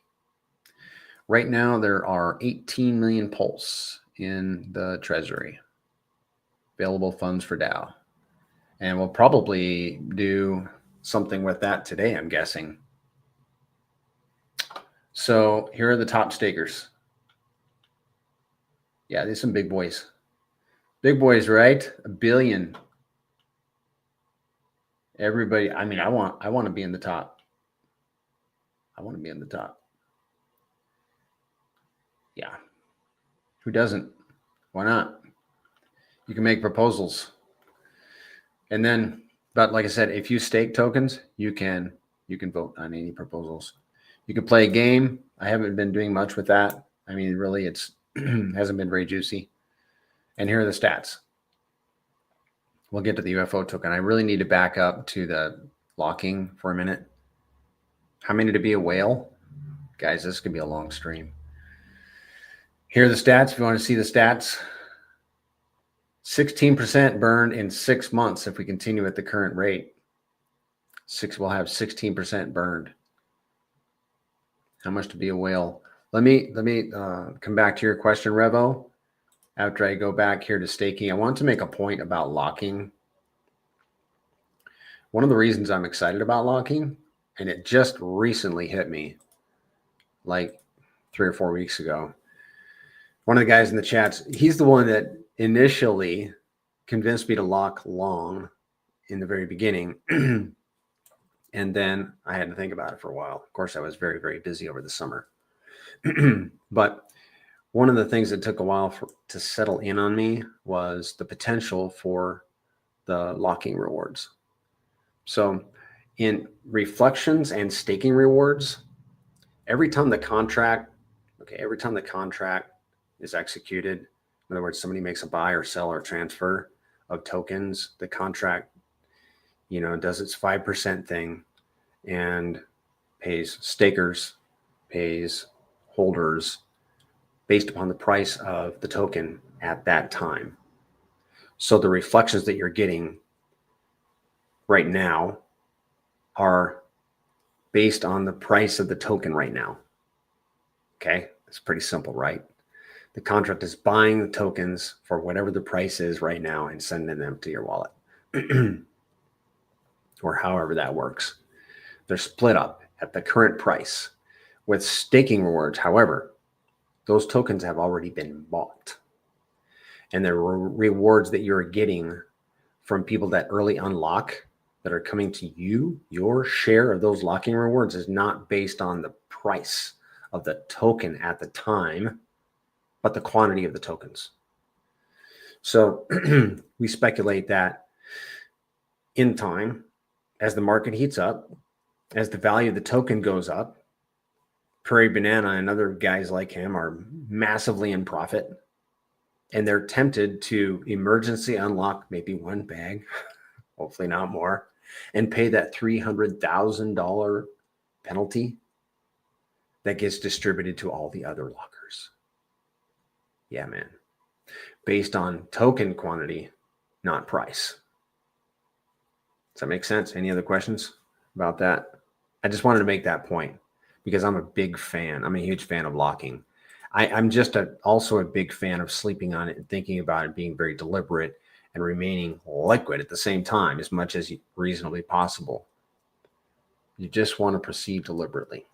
Right now, there are 18 million pulse in the Treasury, available funds for Dow. And we'll probably do something with that today, I'm guessing. So here are the top stakers. Yeah, these are some big boys. Big boys, right? $1 billion. Everybody, I mean, I want to be in the top. I want to be in the top. Yeah. Who doesn't? Why not? You can make proposals. And then, but like I said, if you stake tokens, you can vote on any proposals. You can play a game. I haven't been doing much with that. I mean, really, it's hasn't been very juicy. And here are the stats. We'll get to the UFO token. I really need to back up to the locking for a minute. How many to be a whale? Guys, this could be a long stream. Here are the stats. If you want to see the stats, 16% burned in 6 months. If we continue at the current rate, we'll have 16% burned. How much to be a whale? Let me come back to your question, Revo. After I go back here to staking, I want to make a point about locking. One of the reasons I'm excited about locking, and it just recently hit me like 3 or 4 weeks ago. One of the guys in the chats, he's the one that initially convinced me to lock long in the very beginning. And then I had to think about it for a while. Of course, I was very, very busy over the summer. But one of the things that took a while to settle in on me was the potential for the locking rewards. So in reflections and staking rewards, every time the contract is executed, in other words, somebody makes a buy or sell or transfer of tokens, the contract, does its 5% thing and pays stakers, pays holders based upon the price of the token at that time. So the reflections that you're getting right now are based on the price of the token right now. Okay, it's pretty simple, right? The contract is buying the tokens for whatever the price is right now and sending them to your wallet. Or however that works. They're split up at the current price. With staking rewards, however, those tokens have already been bought. And the rewards that you're getting from people that early unlock, that are coming to you, your share of those locking rewards is not based on the price of the token at the time, but the quantity of the tokens. So we speculate that in time, as the market heats up, as the value of the token goes up, Prairie Banana and other guys like him are massively in profit, and they're tempted to emergency unlock maybe one bag, hopefully not more, and pay that $300,000 penalty that gets distributed to all the other lockers. Yeah, man. Based on token quantity, not price. Does that make sense? Any other questions about that? I just wanted to make that point because I'm a big fan. I'm a huge fan of locking. I'm just also a big fan of sleeping on it and thinking about it, being very deliberate and remaining liquid at the same time as much as reasonably possible. You just want to proceed deliberately,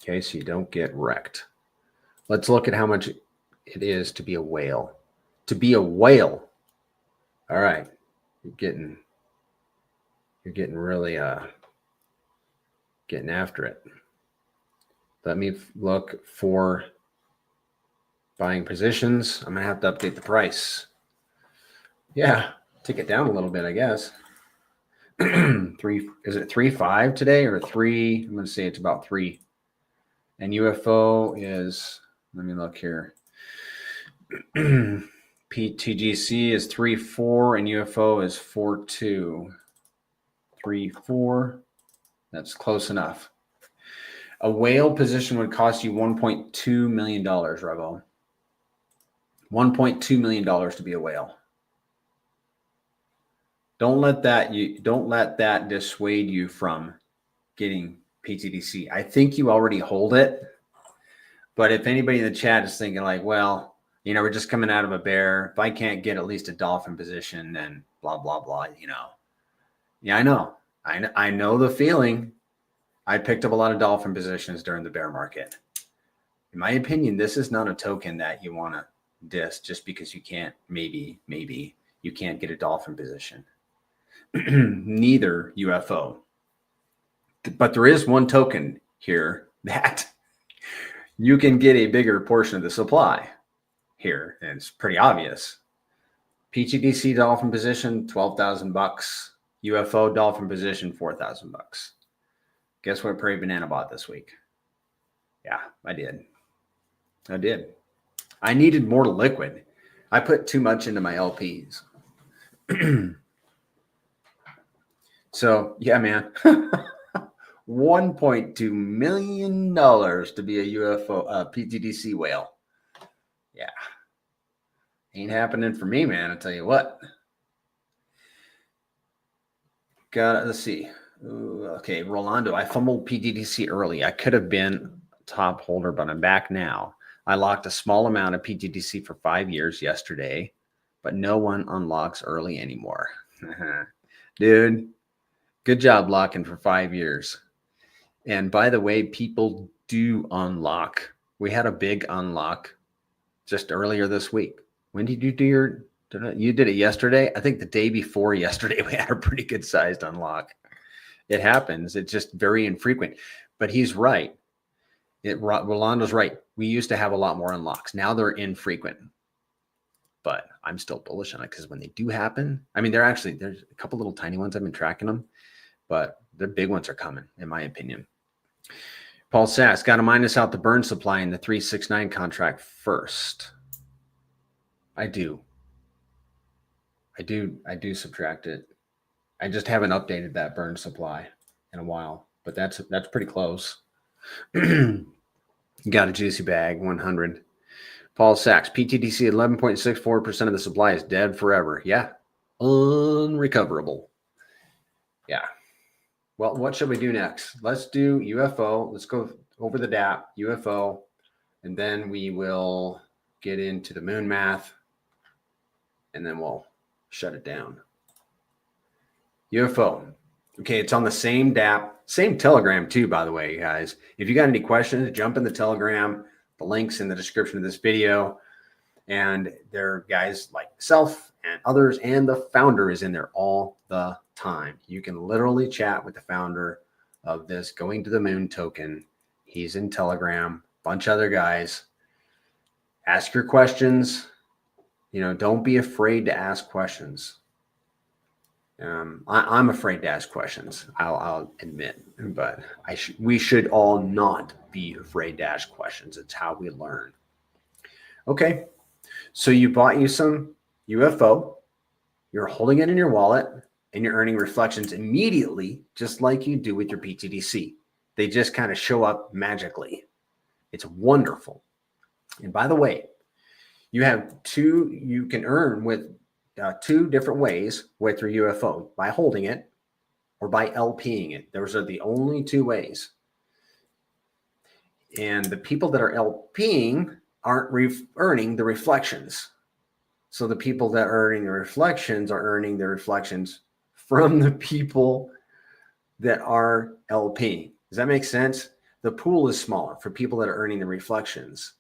okay, so you don't get wrecked. Let's look at how much it is to be a whale. To be a whale, all right, you're getting really getting after it. Let me look for buying positions. I'm gonna have to update the price. Yeah, take it down a little bit, I guess. Is it 3.5 today or 3? I'm gonna say it's about 3. And UFO is, let me look here. pTGC is 3.4 and UFO is 4.2. 3.4. That's close enough. A whale position would cost you $1.2 million, Revo. $1.2 million to be a whale. Don't let that dissuade you from getting pTGC. I think you already hold it. But if anybody in the chat is thinking like, well, we're just coming out of a bear. If I can't get at least a dolphin position, then blah, blah, blah, Yeah, I know. I know the feeling. I picked up a lot of dolphin positions during the bear market. In my opinion, this is not a token that you want to diss just because you can't, maybe you can't get a dolphin position. Neither UFO. But there is one token here that you can get a bigger portion of the supply here. And it's pretty obvious. pTGC dolphin position, $12,000. UFO dolphin position, $4,000. Guess what Prairie Banana bought this week? Yeah, I did. I needed more liquid. I put too much into my LPs. So, yeah, man. $1.2 million to be a UFO pTGC whale. Yeah. Ain't happening for me, man. I'll tell you what. Let's see. Okay, Rolando, I fumbled pTGC early. I could have been top holder, but I'm back now. I locked a small amount of pTGC for 5 years yesterday, but no one unlocks early anymore. Dude, good job locking for 5 years. And by the way, people do unlock. We had a big unlock just earlier this week. When did you do you did it yesterday? I think the day before yesterday, we had a pretty good sized unlock. It happens. It's just very infrequent, but he's right. Rolando's right. We used to have a lot more unlocks. Now they're infrequent, but I'm still bullish on it because when they do happen, I mean, there's a couple little tiny ones. I've been tracking them, but the big ones are coming, in my opinion. Paul Sass, got to minus out the burn supply in the 369 contract first. I do subtract it. I just haven't updated that burn supply in a while, but that's pretty close. Got a juicy bag, 100. Paul Sachs, pTGC 11.64% of the supply is dead forever. Yeah, unrecoverable. Yeah. Well, what should we do next? Let's do UFO. Let's go over the DAP, UFO, and then we will get into the moon math, and then we'll shut it down. UFO. Okay, it's on the same DAP, same Telegram too, by the way, guys. If you got any questions, jump in the Telegram. The link's in the description of this video. And there are guys like myself and others, and the founder is in there all the time. You can literally chat with the founder of this Going to the Moon token. He's in Telegram, bunch of other guys. Ask your questions. Don't be afraid to ask questions. I'm afraid to ask questions. I'll admit, but we should all not be afraid to ask questions. It's how we learn. Okay, so you bought you some UFO. You're holding it in your wallet, and you're earning reflections immediately, just like you do with your pTGC. They just kind of show up magically. It's wonderful. And by the way, you can earn with two different ways with your UFO: by holding it or by LP'ing it. Those are the only two ways. And the people that are LP'ing aren't earning the reflections. So the people that are earning the reflections are earning the reflections from the people that are LP'ing. Does that make sense? The pool is smaller for people that are earning the reflections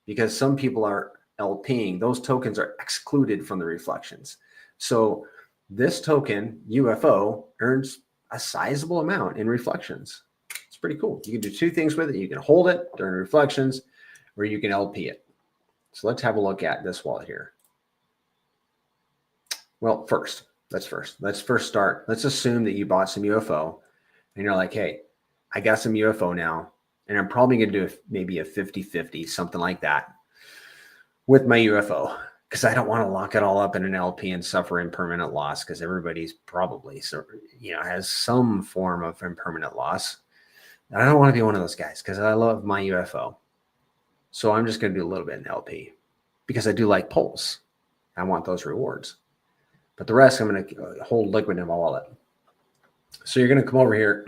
because some people are LP'ing. Those tokens are excluded from the reflections. So this token, UFO, earns a sizable amount in reflections. It's pretty cool. You can do two things with it. You can hold it during reflections, or you can LP it. So let's have a look at this wallet here. Well, let's first start. Let's assume that you bought some UFO and you're like, hey, I got some UFO now, and I'm probably going to do maybe a 50-50, something like that, with my UFO, because I don't want to lock it all up in an LP and suffer impermanent loss, because everybody's probably has some form of impermanent loss. And I don't want to be one of those guys because I love my UFO. So I'm just going to do a little bit in LP. because I do like Pulse. I want those rewards. But the rest, I'm going to hold liquid in my wallet. So you're going to come over here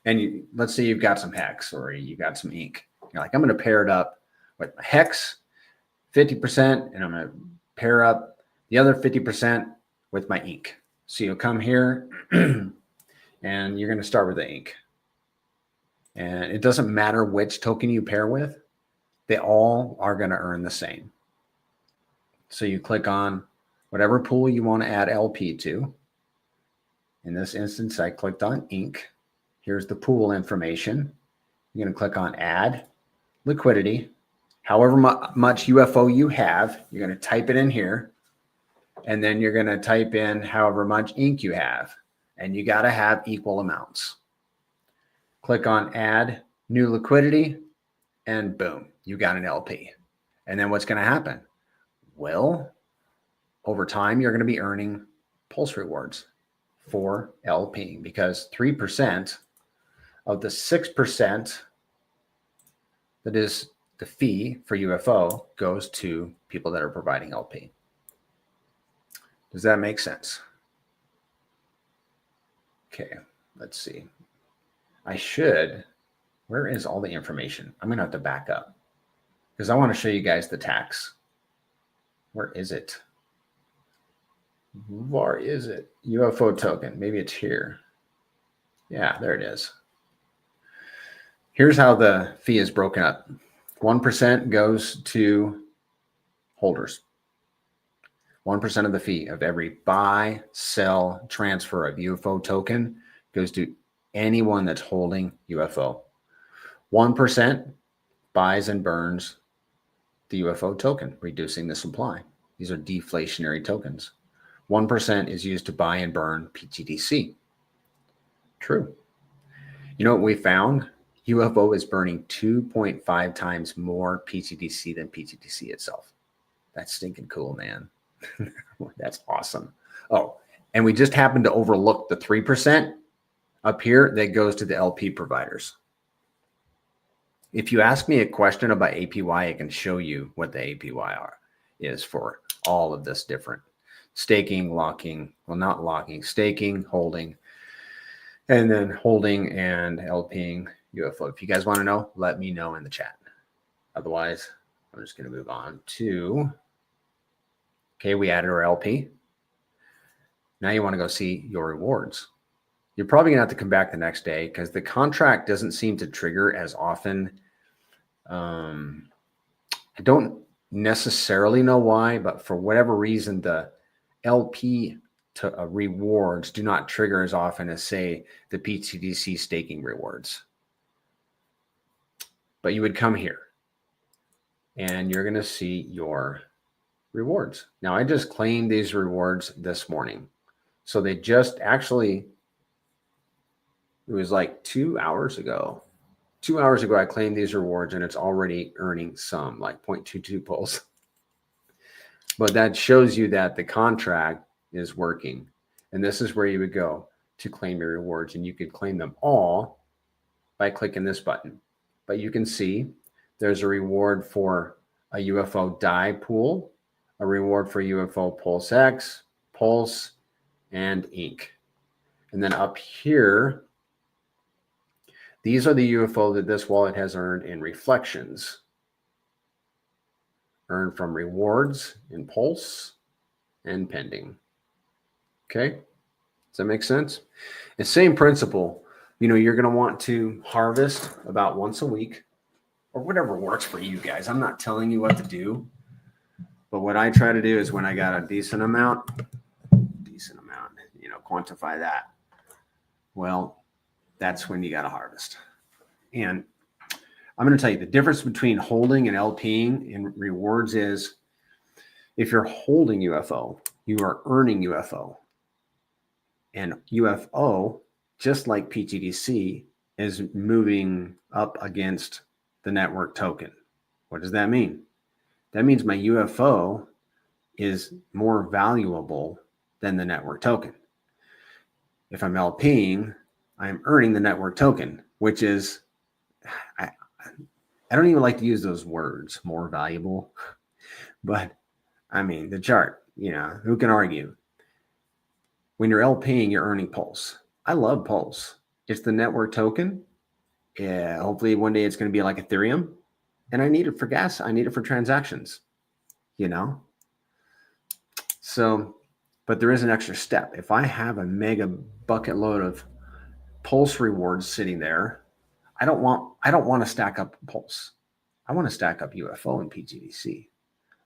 and let's say you've got some Hex or you got some ink. You're like, I'm going to pair it up with my Hex 50%, and I'm going to pair up the other 50% with my ink. So you'll come here and you're going to start with the ink. And it doesn't matter which token you pair with, they all are going to earn the same. So you click on whatever pool you want to add LP to. In this instance, I clicked on ink. Here's the pool information. You're going to click on add liquidity. However much UFO you have, you're going to type it in here. And then you're going to type in however much ink you have. And you got to have equal amounts. Click on add new liquidity. And boom, you got an LP. And then what's going to happen? Well, over time, you're going to be earning Pulse rewards for LPing because 3% of the 6% that is the fee for UFO goes to people that are providing LP. Does that make sense? Okay, let's see. Where is all the information? I'm going to have to back up because I want to show you guys the tax. Where is it? Where is it? UFO token. Maybe it's here. Yeah, there it is. Here's how the fee is broken up. 1% goes to holders. 1% of the fee of every buy, sell, transfer of UFO token goes to anyone that's holding UFO. 1% buys and burns the UFO token, reducing the supply. These are deflationary tokens. 1% is used to buy and burn pTGC. True. You know what we found? UFO is burning 2.5 times more pTGC than pTGC itself. That's stinking cool, man. That's awesome. Oh, and we just happened to overlook the 3% up here that goes to the LP providers. If you ask me a question about APY, I can show you what the APY is for all of this different staking, locking, well, not locking, staking, holding, and then holding and LPing UFO. If you guys want to know, let me know in the chat. Otherwise, I'm just going to move on to, okay, we added our LP. Now you want to go see your rewards. You're probably going to have to come back the next day because the contract doesn't seem to trigger as often. I don't necessarily know why, but for whatever reason, the LP rewards do not trigger as often as, say, the pTGC staking rewards. But you would come here and you're going to see your rewards. Now, I just claimed these rewards this morning. So they just actually, it was like 2 hours ago. 2 hours ago, I claimed these rewards and it's already earning some, like 0.22 pulse. But that shows you that the contract is working. And this is where you would go to claim your rewards. And you could claim them all by clicking this button. But you can see there's a reward for a UFO die pool, a reward for UFO Pulse X, Pulse, and ink. And then up here, these are the UFO that this wallet has earned in reflections. Earned from rewards in Pulse and pending. Okay, does that make sense? The same principle, you know, you're going to want to harvest about once a week or whatever works for you guys. I'm not telling you what to do, but what I try to do is when I got a decent amount, you know, quantify that. Well, that's when you got to harvest. And I'm going to tell you the difference between holding and LPing in rewards is if you're holding UFO, you are earning UFO. And UFO, just like pTGC, is moving up against the network token. What does that mean? That means my UFO is more valuable than the network token. If I'm LPing, I'm earning the network token, which is, I don't even like to use those words, more valuable, But I mean, the chart, who can argue? When you're LPing, you're earning Pulse. I love Pulse. It's the network token. Yeah, hopefully one day it's going to be like Ethereum. And I need it for gas. I need it for transactions, So, but there is an extra step. If I have a mega bucket load of Pulse rewards sitting there, I don't want to stack up Pulse. I want to stack up UFO and pTGC.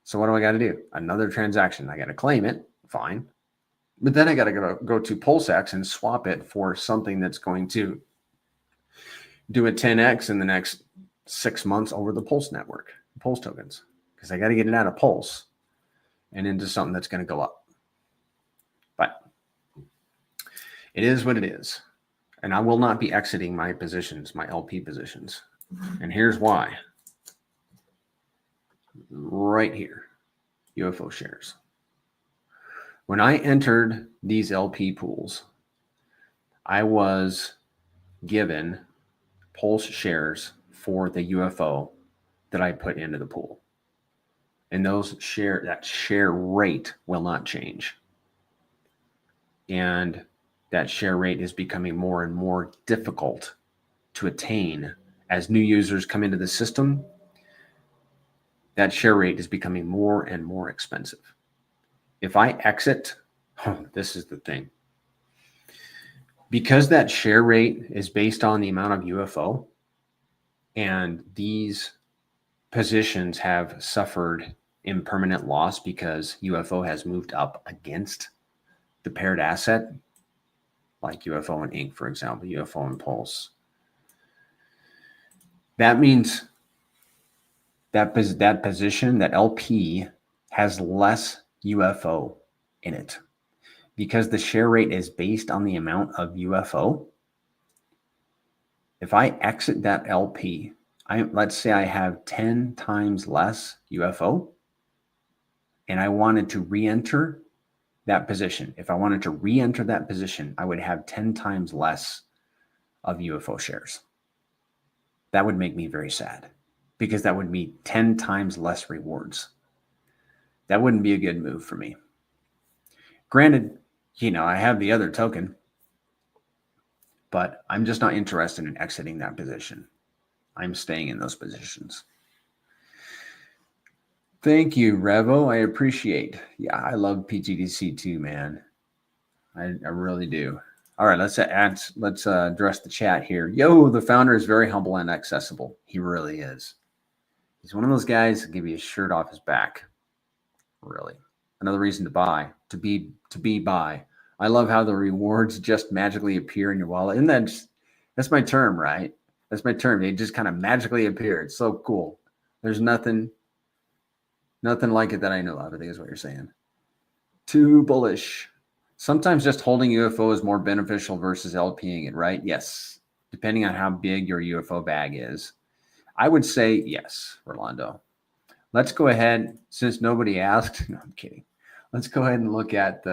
So what do I got to do? Another transaction. I got to claim it. Fine. But then I got to go to PulseX and swap it for something that's going to do a 10x in the next 6 months over the Pulse network, Pulse tokens, because I got to get it out of Pulse and into something that's going to go up. But it is what it is. And I will not be exiting my positions, my LP positions. And here's why. Right here, UFO shares. When I entered these LP pools, I was given Pulse shares for the UFO that I put into the pool. And that share rate will not change. And that share rate is becoming more and more difficult to attain as new users come into the system. That share rate is becoming more and more expensive. If I exit, this is the thing. Because that share rate is based on the amount of UFO, and these positions have suffered impermanent loss because UFO has moved up against the paired asset, like UFO and Inc., for example, UFO and Pulse. That means that position, that LP, has less UFO in it because the share rate is based on the amount of UFO. If I exit that LP, let's say I have 10 times less UFO and I wanted to re-enter that position. If I wanted to re-enter that position, I would have 10 times less of UFO shares. That would make me very sad because that would be 10 times less rewards. That wouldn't be a good move for me. Granted, I have the other token, but I'm just not interested in exiting that position. I'm staying in those positions. Thank you, Revo. I appreciate. Yeah, I love pTGC too, man. I really do. All right, let's address the chat here. Yo, the founder is very humble and accessible. He really is. He's one of those guys that give you a shirt off his back. Really. Another reason to buy, to be buy. I love how the rewards just magically appear in your wallet. And that's my term, right? That's my term. They just kind of magically appear. It's so cool. There's nothing like it that I know of, I think is what you're saying. Too bullish. Sometimes just holding UFO is more beneficial versus LPing it, right? Yes. Depending on how big your UFO bag is. I would say yes, Rolando. Let's go ahead, since nobody asked. No, I'm kidding. Let's go ahead and look at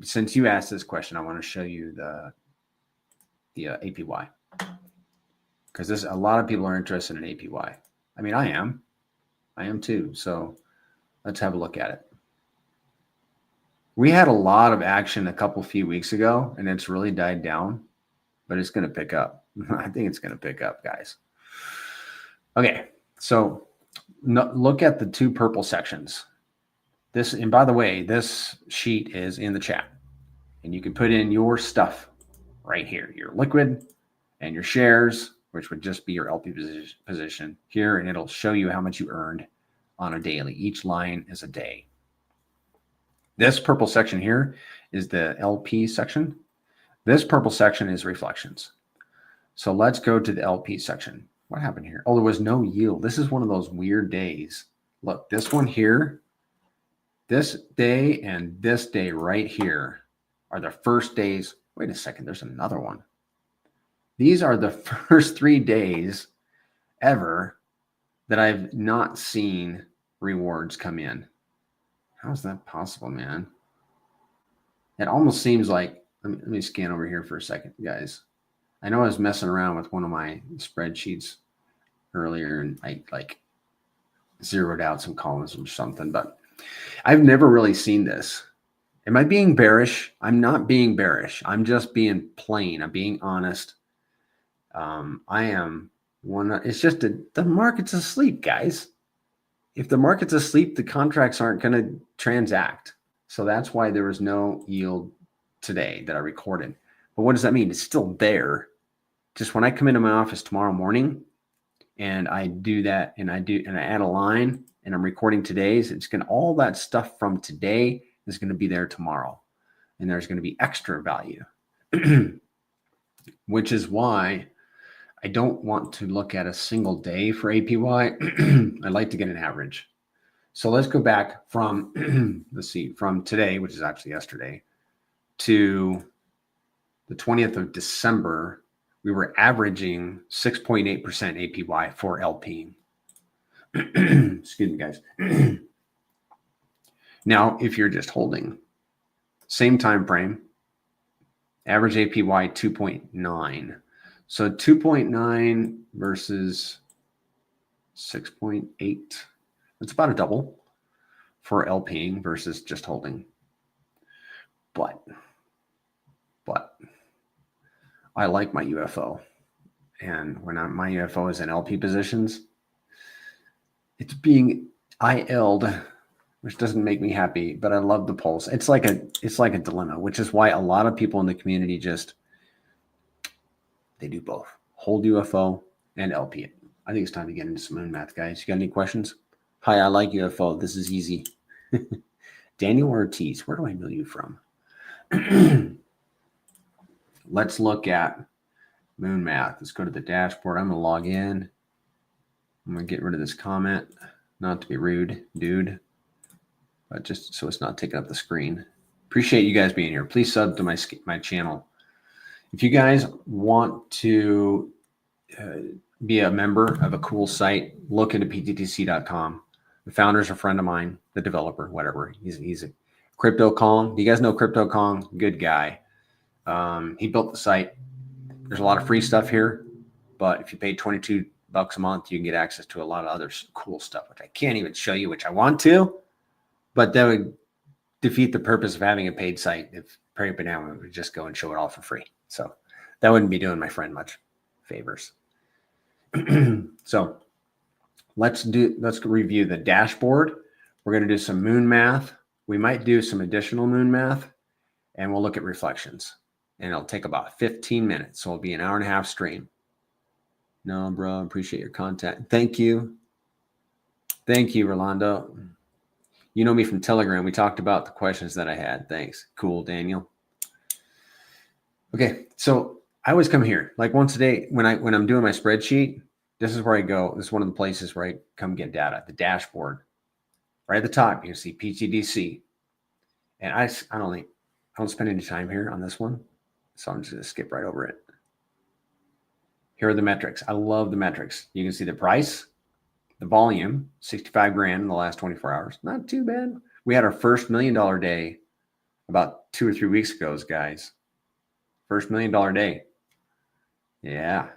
since you asked this question, I want to show you the APY. Because a lot of people are interested in APY. I mean, I am too. So let's have a look at it. We had a lot of action a few weeks ago, and it's really died down, but it's going to pick up. I think it's going to pick up, guys. Okay, so look at the two purple sections. And by the way, this sheet is in the chat, and you can put in your stuff right here, your liquid and your shares, which would just be your LP position here, and it'll show you how much you earned on a daily. Each line is a day. This purple section here is the LP section. This purple section is reflections. So let's go to the LP section. What happened here? Oh, there was no yield. This is one of those weird days. Look, this one here, this day and this day right here are the first days. Wait a second, there's another one. These are the first 3 days ever that I've not seen rewards come in. How is that possible, man? It almost seems like, let me scan over here for a second, guys. I know I was messing around with one of my spreadsheets earlier, and I zeroed out some columns or something, but I've never really seen this. Am I being bearish? I'm not being bearish. I'm just being plain. I'm being honest. I am one. It's just the market's asleep, guys. If the market's asleep, the contracts aren't going to transact. So that's why there was no yield today that I recorded. But what does that mean? It's still there. Just when I come into my office tomorrow morning and I do that and I add a line and I'm recording today's, it's going to, all that stuff from today is going to be there tomorrow. And there's going to be extra value, which is why I don't want to look at a single day for APY. I like to get an average. So let's go back from, let's see, from today, which is actually yesterday, to the 20th of December. We were averaging 6.8% APY for LP'ing. Excuse me, guys. Now, if you're just holding, same time frame, average APY 2.9. So 2.9 versus 6.8. It's about a double for LPing versus just holding. But I like my UFO. And when my UFO is in LP positions, it's being IL'd, which doesn't make me happy, but I love the pulse. It's like a dilemma, which is why a lot of people in the community they do both. Hold UFO and LP it. I think it's time to get into some moon math, guys. You got any questions? Hi, I like UFO. This is easy. Daniel Ortiz, where do I know you from? Let's look at moon math. Let's go to the dashboard. I'm going to log in. I'm going to get rid of this comment. Not to be rude, dude, but just so it's not taking up the screen. Appreciate you guys being here. Please sub to my channel. If you guys want to be a member of a cool site, look into pTGC.com. The founder's a friend of mine, the developer, whatever. He's a Crypto Kong. Do you guys know Crypto Kong? Good guy. He built the site. There's a lot of free stuff here, but if you pay $22 a month, you can get access to a lot of other cool stuff, which I can't even show you, which I want to, but that would defeat the purpose of having a paid site if Prairie Banana would just go and show it all for free. So that wouldn't be doing my friend much favors. So let's review the dashboard. We're going to do some moon math. We might do some additional moon math, and we'll look at reflections. And it'll take about 15 minutes. So it'll be an hour and a half stream. No, bro, appreciate your content. Thank you. Thank you, Rolando. You know me from Telegram. We talked about the questions that I had. Thanks. Cool, Daniel. Okay, so I always come here like once a day when I'm doing my spreadsheet. This is where I go. This is one of the places where I come get data. The dashboard, right at the top, you can see pTGC, and I don't spend any time here on this one, so I'm just gonna skip right over it. Here are the metrics. I love the metrics. You can see the price, the volume, 65 grand in the last 24 hours. Not too bad. We had our first $1 million day about 2 or 3 weeks ago, guys. First $1 million day. Yeah.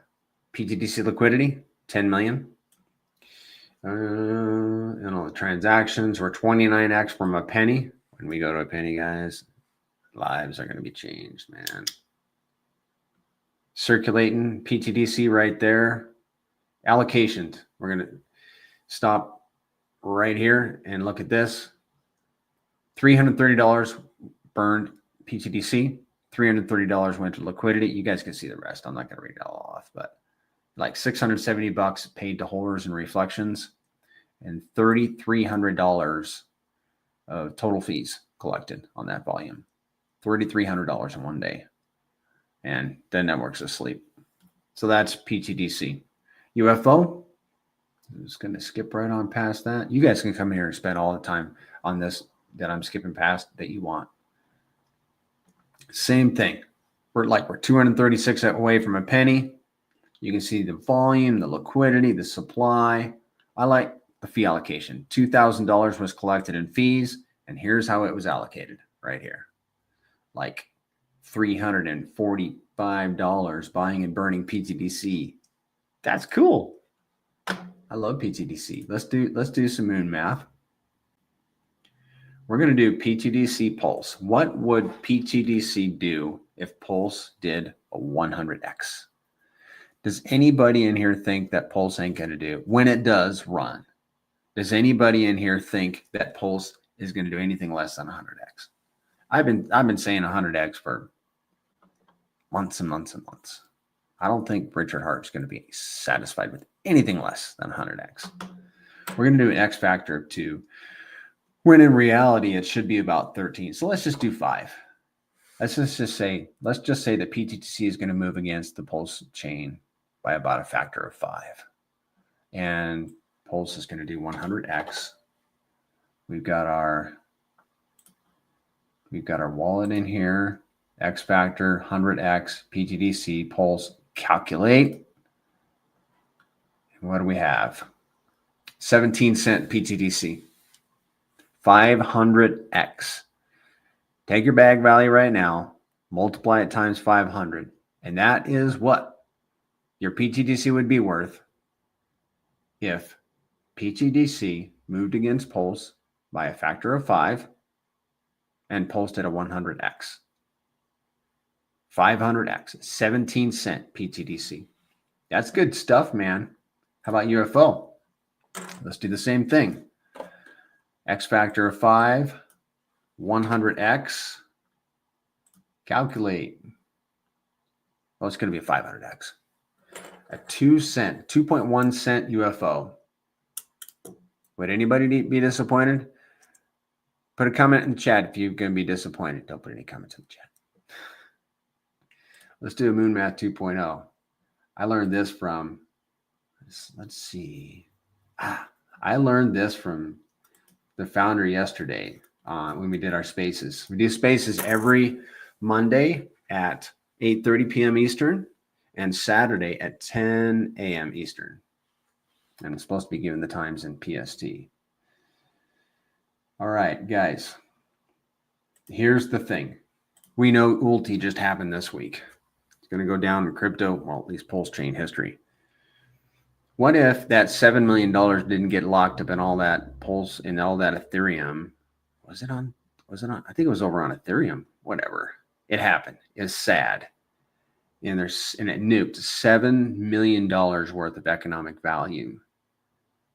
pTGC liquidity, 10 million. And all the transactions were 29x from a penny. When we go to a penny, guys, lives are going to be changed, man. Circulating pTGC right there. Allocations. We're going to stop right here and look at this. $330 burned pTGC. $330 went to liquidity. You guys can see the rest. I'm not going to read it all off, but like $670 paid to holders and reflections, and $3,300 of total fees collected on that volume. $3,300 in one day, and the network's asleep. So that's pTGC. UFO. I'm just going to skip right on past that. You guys can come here and spend all the time on this that I'm skipping past that you want. Same thing. We're 236 away from a penny. You can see the volume, the liquidity, the supply. I like the fee allocation. $2,000 was collected in fees, and here's how it was allocated right here. Like $345 buying and burning pTGC. That's cool. I love pTGC. Let's do some moon math. We're going to do pTGC pulse. What would pTGC do if pulse did a 100x? Does anybody in here think that pulse ain't going to do when it does run? Does anybody in here think that pulse is going to do anything less than 100x? I've been saying 100x for months and months and months. I don't think Richard Hart's going to be satisfied with anything less than 100x. We're going to do an X factor of 2, when in reality it should be about 13. So let's just do 5. Let's just say that pTGC is going to move against the pulse chain by about a factor of 5, and pulse is going to do 100x. We've got our wallet in here. X factor 100x pTGC pulse. Calculate. And what do we have? 17-cent pTGC. 500x. Take your bag value right now, multiply it times 500, and that is what your pTGC would be worth if pTGC moved against pulse by a factor of 5 and pulsed at a 100x. 500x, 17-cent pTGC. That's good stuff, man. How about UFO? Let's do the same thing. X factor of 5, 100x. Calculate. Oh, it's going to be a 500x. A 2.1 cent UFO. Would anybody be disappointed? Put a comment in the chat if you're going to be disappointed. Don't put any comments in the chat. Let's do a Moon Math 2.0. I learned this from, let's see. I learned this from the founder yesterday when we did our spaces. We do spaces every Monday at 8:30 p.m. Eastern and Saturday at 10 a.m. Eastern. And I'm supposed to be given the times in PST. All right, guys. Here's the thing. We know Ulti just happened this week. It's going to go down in crypto, well, at least pulse chain history. What if that $7 million didn't get locked up in all that pulse and all that Ethereum? Was it on? I think it was over on Ethereum. Whatever. It happened. It's sad. And it nuked $7 million worth of economic value.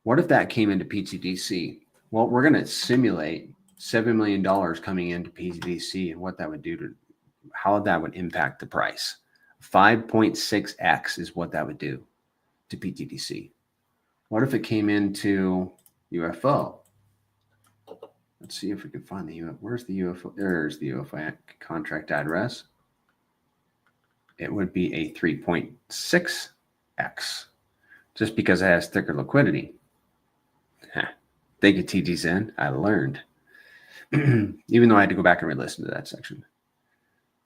What if that came into pTGC? Well, we're going to simulate $7 million coming into pTGC and what that would do to, how that would impact the price. 5.6x is what that would do to pTGC. What if it came into UFO? Let's see if we can find the UFO. Where's the UFO? There's the UFO contract address. It would be a 3.6x just because it has thicker liquidity. Thank you, TG Zen. I learned. Even though I had to go back and re-listen to that section.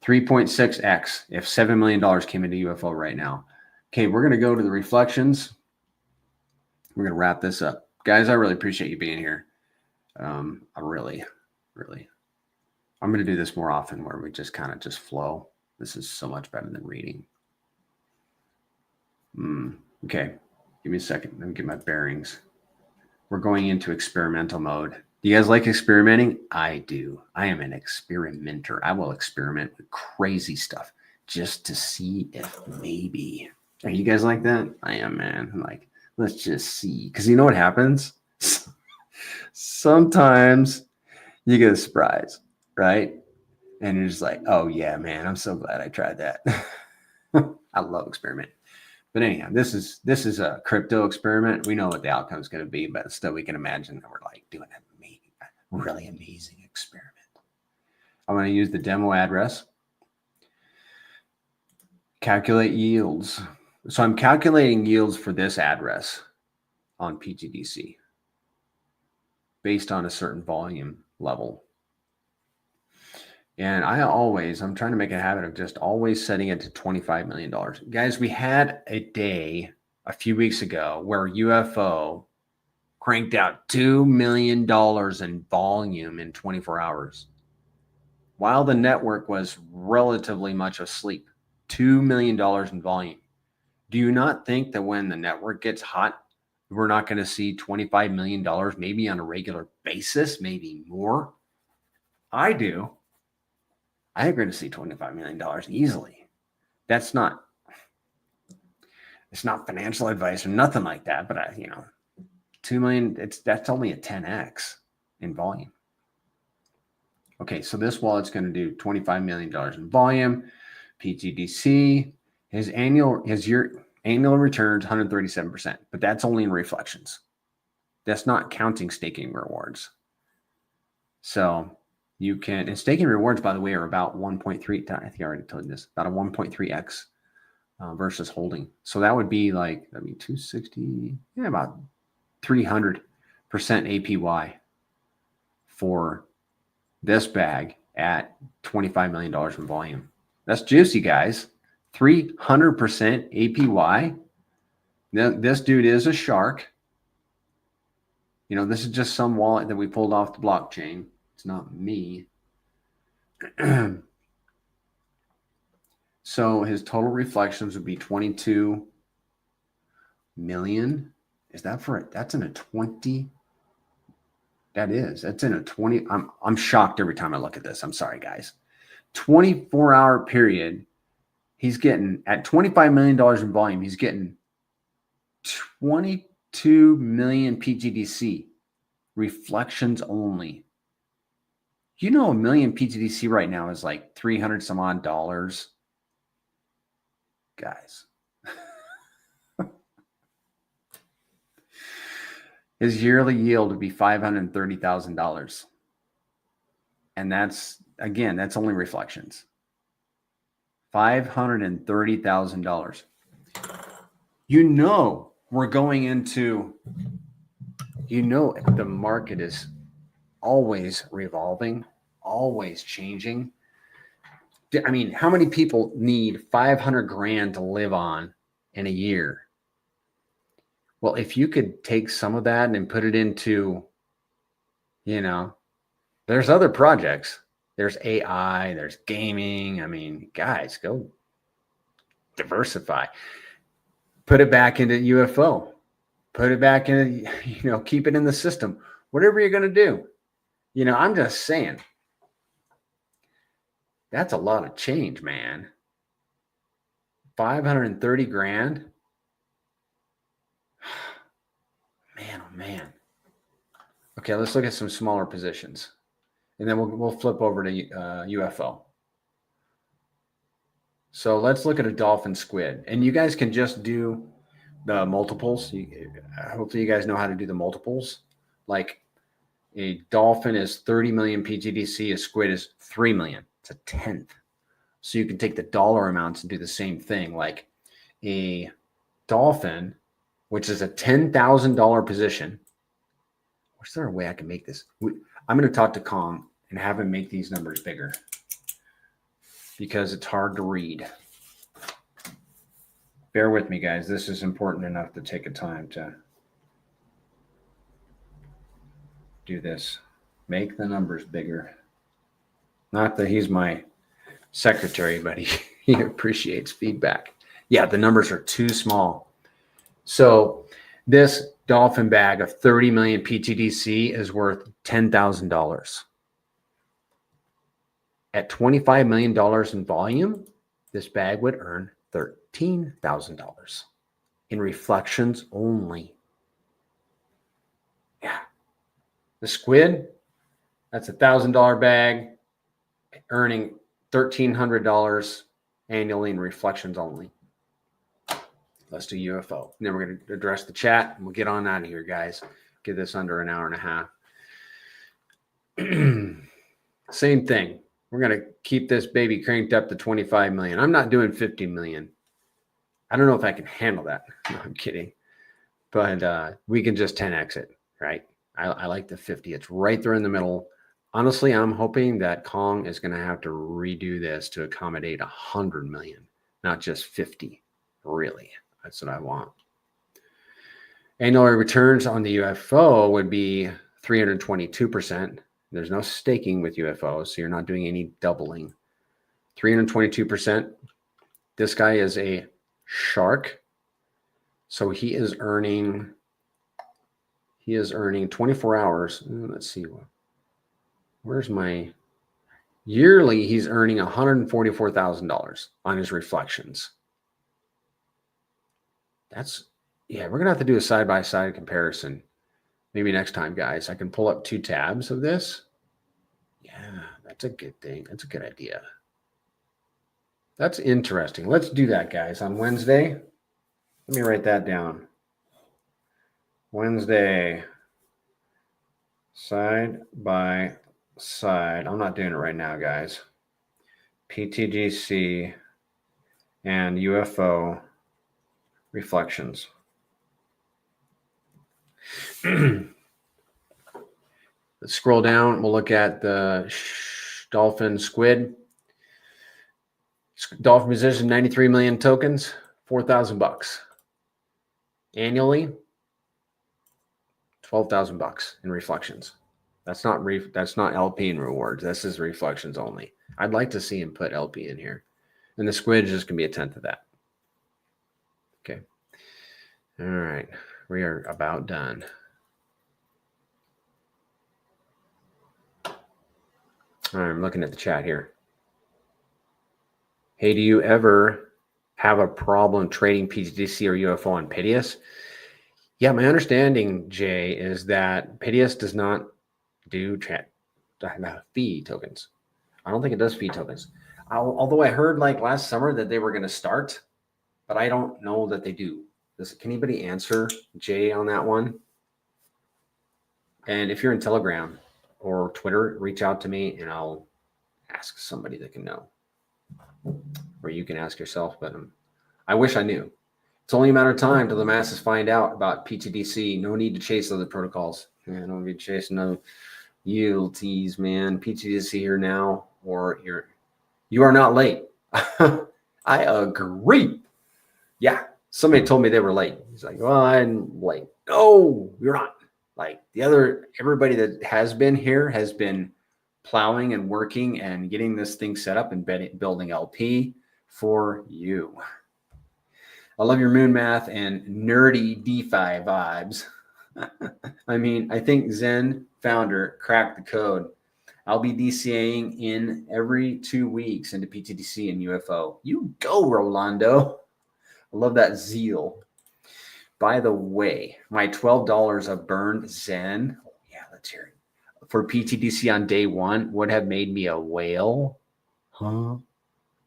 3.6x if $7 million came into UFO right now. Okay, we're going to go to the reflections. We're going to wrap this up. Guys, I really appreciate you being here. I'm going to do this more often where we just kind of just flow. This is so much better than reading. Okay, give me a second. Let me get my bearings. We're going into experimental mode. Do you guys like experimenting? I do. I am an experimenter. I will experiment with crazy stuff just to see if maybe. Are you guys like that? I am, man. I'm like, let's just see. Because you know what happens? Sometimes you get a surprise, right? And you're just like, oh, yeah, man, I'm so glad I tried that. I love experimenting. But anyhow, this is a crypto experiment. We know what the outcome is going to be, but still we can imagine that we're like doing a really amazing experiment. I'm going to use the demo address. Calculate yields. So I'm calculating yields for this address on pTGC based on a certain volume level. And I'm trying to make a habit of just always setting it to $25 million. Guys, we had a day a few weeks ago where UFO cranked out $2 million in volume in 24 hours. While the network was relatively much asleep, $2 million in volume. Do you not think that when the network gets hot, We're not going to see $25 million maybe on a regular basis, maybe more. I do. I think we're going to see $25 million easily. It's not financial advice or nothing like that, but 2 million, that's only a 10x in volume. Okay, so this wallet's going to do $25 million in volume. pTGC, his year annual returns 137%, but that's only in reflections. That's not counting staking rewards. So you can, and staking rewards, by the way, are about 1.3. I think I already told you this, about a 1.3x versus holding. So that would be like, 260, about 300% APY for this bag at $25 million in volume. That's juicy, guys. 300% APY. Now, this dude is a shark. This is just some wallet that we pulled off the blockchain. It's not me. So his total reflections would be 22 million. Is that for it? That's in a 20. That's in a 20. I'm shocked every time I look at this. I'm sorry, guys. 24-hour period. He's getting at $25 million in volume. He's getting 22 million pTGC reflections only. A million pTGC right now is like 300 some odd dollars. Guys. His yearly yield would be $530,000. And that's only reflections. $530,000. We're going into, the market is always revolving, always changing. I mean, how many people need 500 grand to live on in a year? Well, if you could take some of that and put it into, there's other projects. There's AI, there's gaming. I mean, guys, go diversify. Put it back into UFO. Put it back into, keep it in the system. Whatever you're going to do. I'm just saying. That's a lot of change, man. 530 grand. Man, oh man. Okay, let's look at some smaller positions. And then we'll flip over to UFO. So let's look at a dolphin squid. And you guys can just do the multiples. Hopefully you guys know how to do the multiples. Like a dolphin is 30 million pTGC, a squid is 3 million. It's a tenth. So you can take the dollar amounts and do the same thing. Like a dolphin, which is a $10,000 position. Is there a way I can make this? I'm going to talk to Kong and have him make these numbers bigger because it's hard to read. Bear with me, guys. This is important enough to take a time to do this. Make the numbers bigger. Not that he's my secretary, but he appreciates feedback. Yeah, the numbers are too small. So this dolphin bag of 30 million pTGC is worth $10,000. At $25 million in volume, this bag would earn $13,000 in reflections only. Yeah. The squid, that's $1,000 bag, earning $1,300 annually in reflections only. Let's do UFO. And then we're going to address the chat and we'll get on out of here, guys. Get this under an hour and a half. Same thing. We're going to keep this baby cranked up to 25 million. I'm not doing 50 million. I don't know if I can handle that. No, I'm kidding. But we can just 10x it, right? I like the 50. It's right there in the middle. Honestly, I'm hoping that Kong is going to have to redo this to accommodate 100 million, not just 50. Really. That's what I want. Annual returns on the UFO would be 322%. There's no staking with UFO, so you're not doing any doubling. 322%. This guy is a shark. So he is earning He is earning 24 hours. Let's see. Where's my yearly? He's earning $144,000 on his reflections. That's, yeah, we're going to have to do a side-by-side comparison. Maybe next time, guys. I can pull up 2 tabs of this. Yeah, that's a good thing. That's a good idea. That's interesting. Let's do that, guys, on Wednesday. Let me write that down. Wednesday, side by side. I'm not doing it right now, guys. pTGC and UFO reflections. Let's scroll down. We'll look at the dolphin squid. Dolphin position, 93 million tokens, $4,000 annually. $12,000 in reflections. That's not LP'ing rewards. This is reflections only. I'd like to see him put LP in here, and the squid is just gonna be a tenth of that. Okay. All right, we are about done. All right, I'm looking at the chat here. Hey, do you ever have a problem trading pTGC or UFO on Pitius? Yeah, my understanding, Jay, is that Pitius does not do fee tokens. I don't think it does fee tokens. Although I heard like last summer that they were going to start, but I don't know that they do. Can anybody answer Jay on that one? And if you're in Telegram or Twitter, reach out to me and I'll ask somebody that can know. Or you can ask yourself, but I wish I knew. It's only a matter of time till the masses find out about pTGC. No need to chase other protocols. Man, don't be chasing no ULTs, man. pTGC here now, or you are not late. I agree. Yeah, somebody told me they were late. He's like, well, I'm late. No, you're not. Like everybody that has been here has been plowing and working and getting this thing set up and building LP for you. I love your moon math and nerdy DeFi vibes. I mean, I think Zen founder cracked the code. I'll be DCAing in every 2 weeks into pTGC and UFO. You go, Rolando. I love that zeal. By the way, my $12 of burned Zen. Oh, yeah, let's hear it. For pTGC on day 1 would have made me a whale. Huh?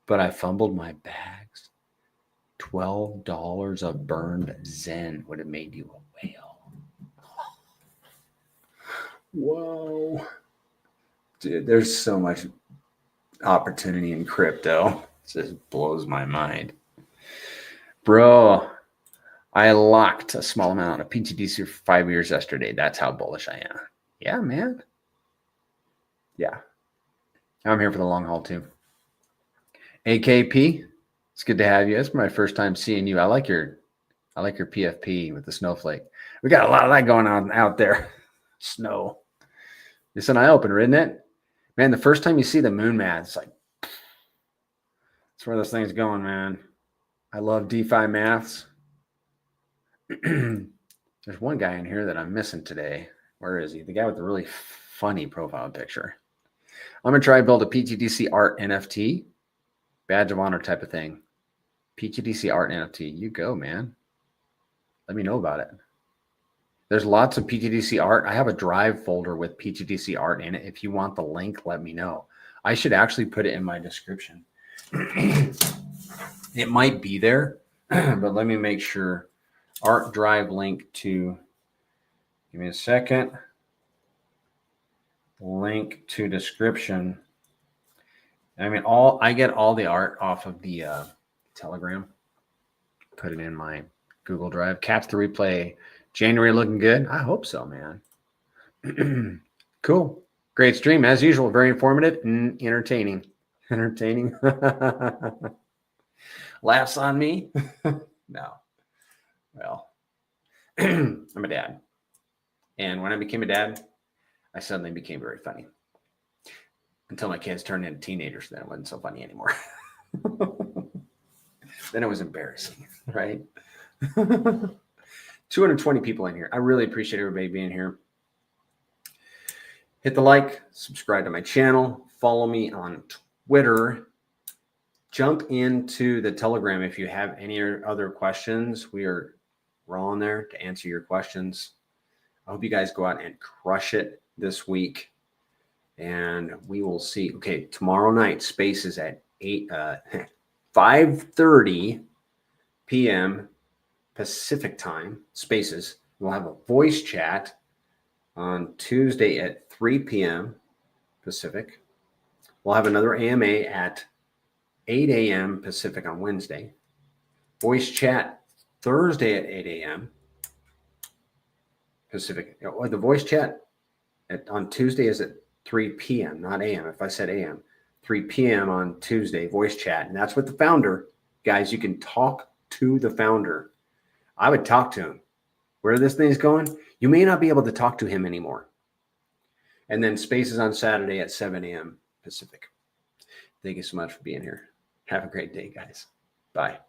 But I fumbled my bags. $12 of burned Zen would have made you a whale. Whoa. Dude, there's so much opportunity in crypto. It just blows my mind. Bro, I locked a small amount of pTGC for 5 years yesterday. That's how bullish I am. Yeah, man. Yeah. I'm here for the long haul too. AKP, it's good to have you. It's my first time seeing you. I like your PFP with the snowflake. We got a lot of that going on out there. Snow. It's an eye opener, isn't it? Man, the first time you see the moon math, it's like, that's where this thing's going, man. I love DeFi maths. There's one guy in here that I'm missing today. Where is he? The guy with the really funny profile picture. I'm going to try to build a pTGC art NFT, badge of honor type of thing. pTGC art NFT. You go, man. Let me know about it. There's lots of pTGC art. I have a Drive folder with pTGC art in it. If you want the link, let me know. I should actually put it in my description. It might be there, but let me make sure. Art Drive link to, give me a second. Link to description. I mean, I get all the art off of the Telegram. Put it in my Google Drive. Catch the replay. January looking good. I hope so, man. Cool. Great stream as usual. Very informative and entertaining. Entertaining. Laughs on me? No. Well, I'm a dad. And when I became a dad, I suddenly became very funny. Until my kids turned into teenagers, then it wasn't so funny anymore. Then it was embarrassing, right? 220 people in here. I really appreciate everybody being here. Hit the like, subscribe to my channel, follow me on Twitter. Jump into the Telegram if you have any other questions. We're all in there to answer your questions. I hope you guys go out and crush it this week. And we will see. Okay, tomorrow night, space is at 5:30 p.m. Pacific time. Spaces. We'll have a voice chat on Tuesday at 3 p.m. Pacific. We'll have another AMA at 8 a.m. Pacific on Wednesday. Voice chat Thursday at 8 a.m. Pacific. Or the voice chat on Tuesday is at 3 p.m., not a.m. If I said a.m., 3 p.m. on Tuesday, voice chat. And that's with the founder. Guys, you can talk to the founder. I would talk to him. Where this thing's going, you may not be able to talk to him anymore. And then spaces on Saturday at 7 a.m. Pacific. Thank you so much for being here. Have a great day, guys. Bye.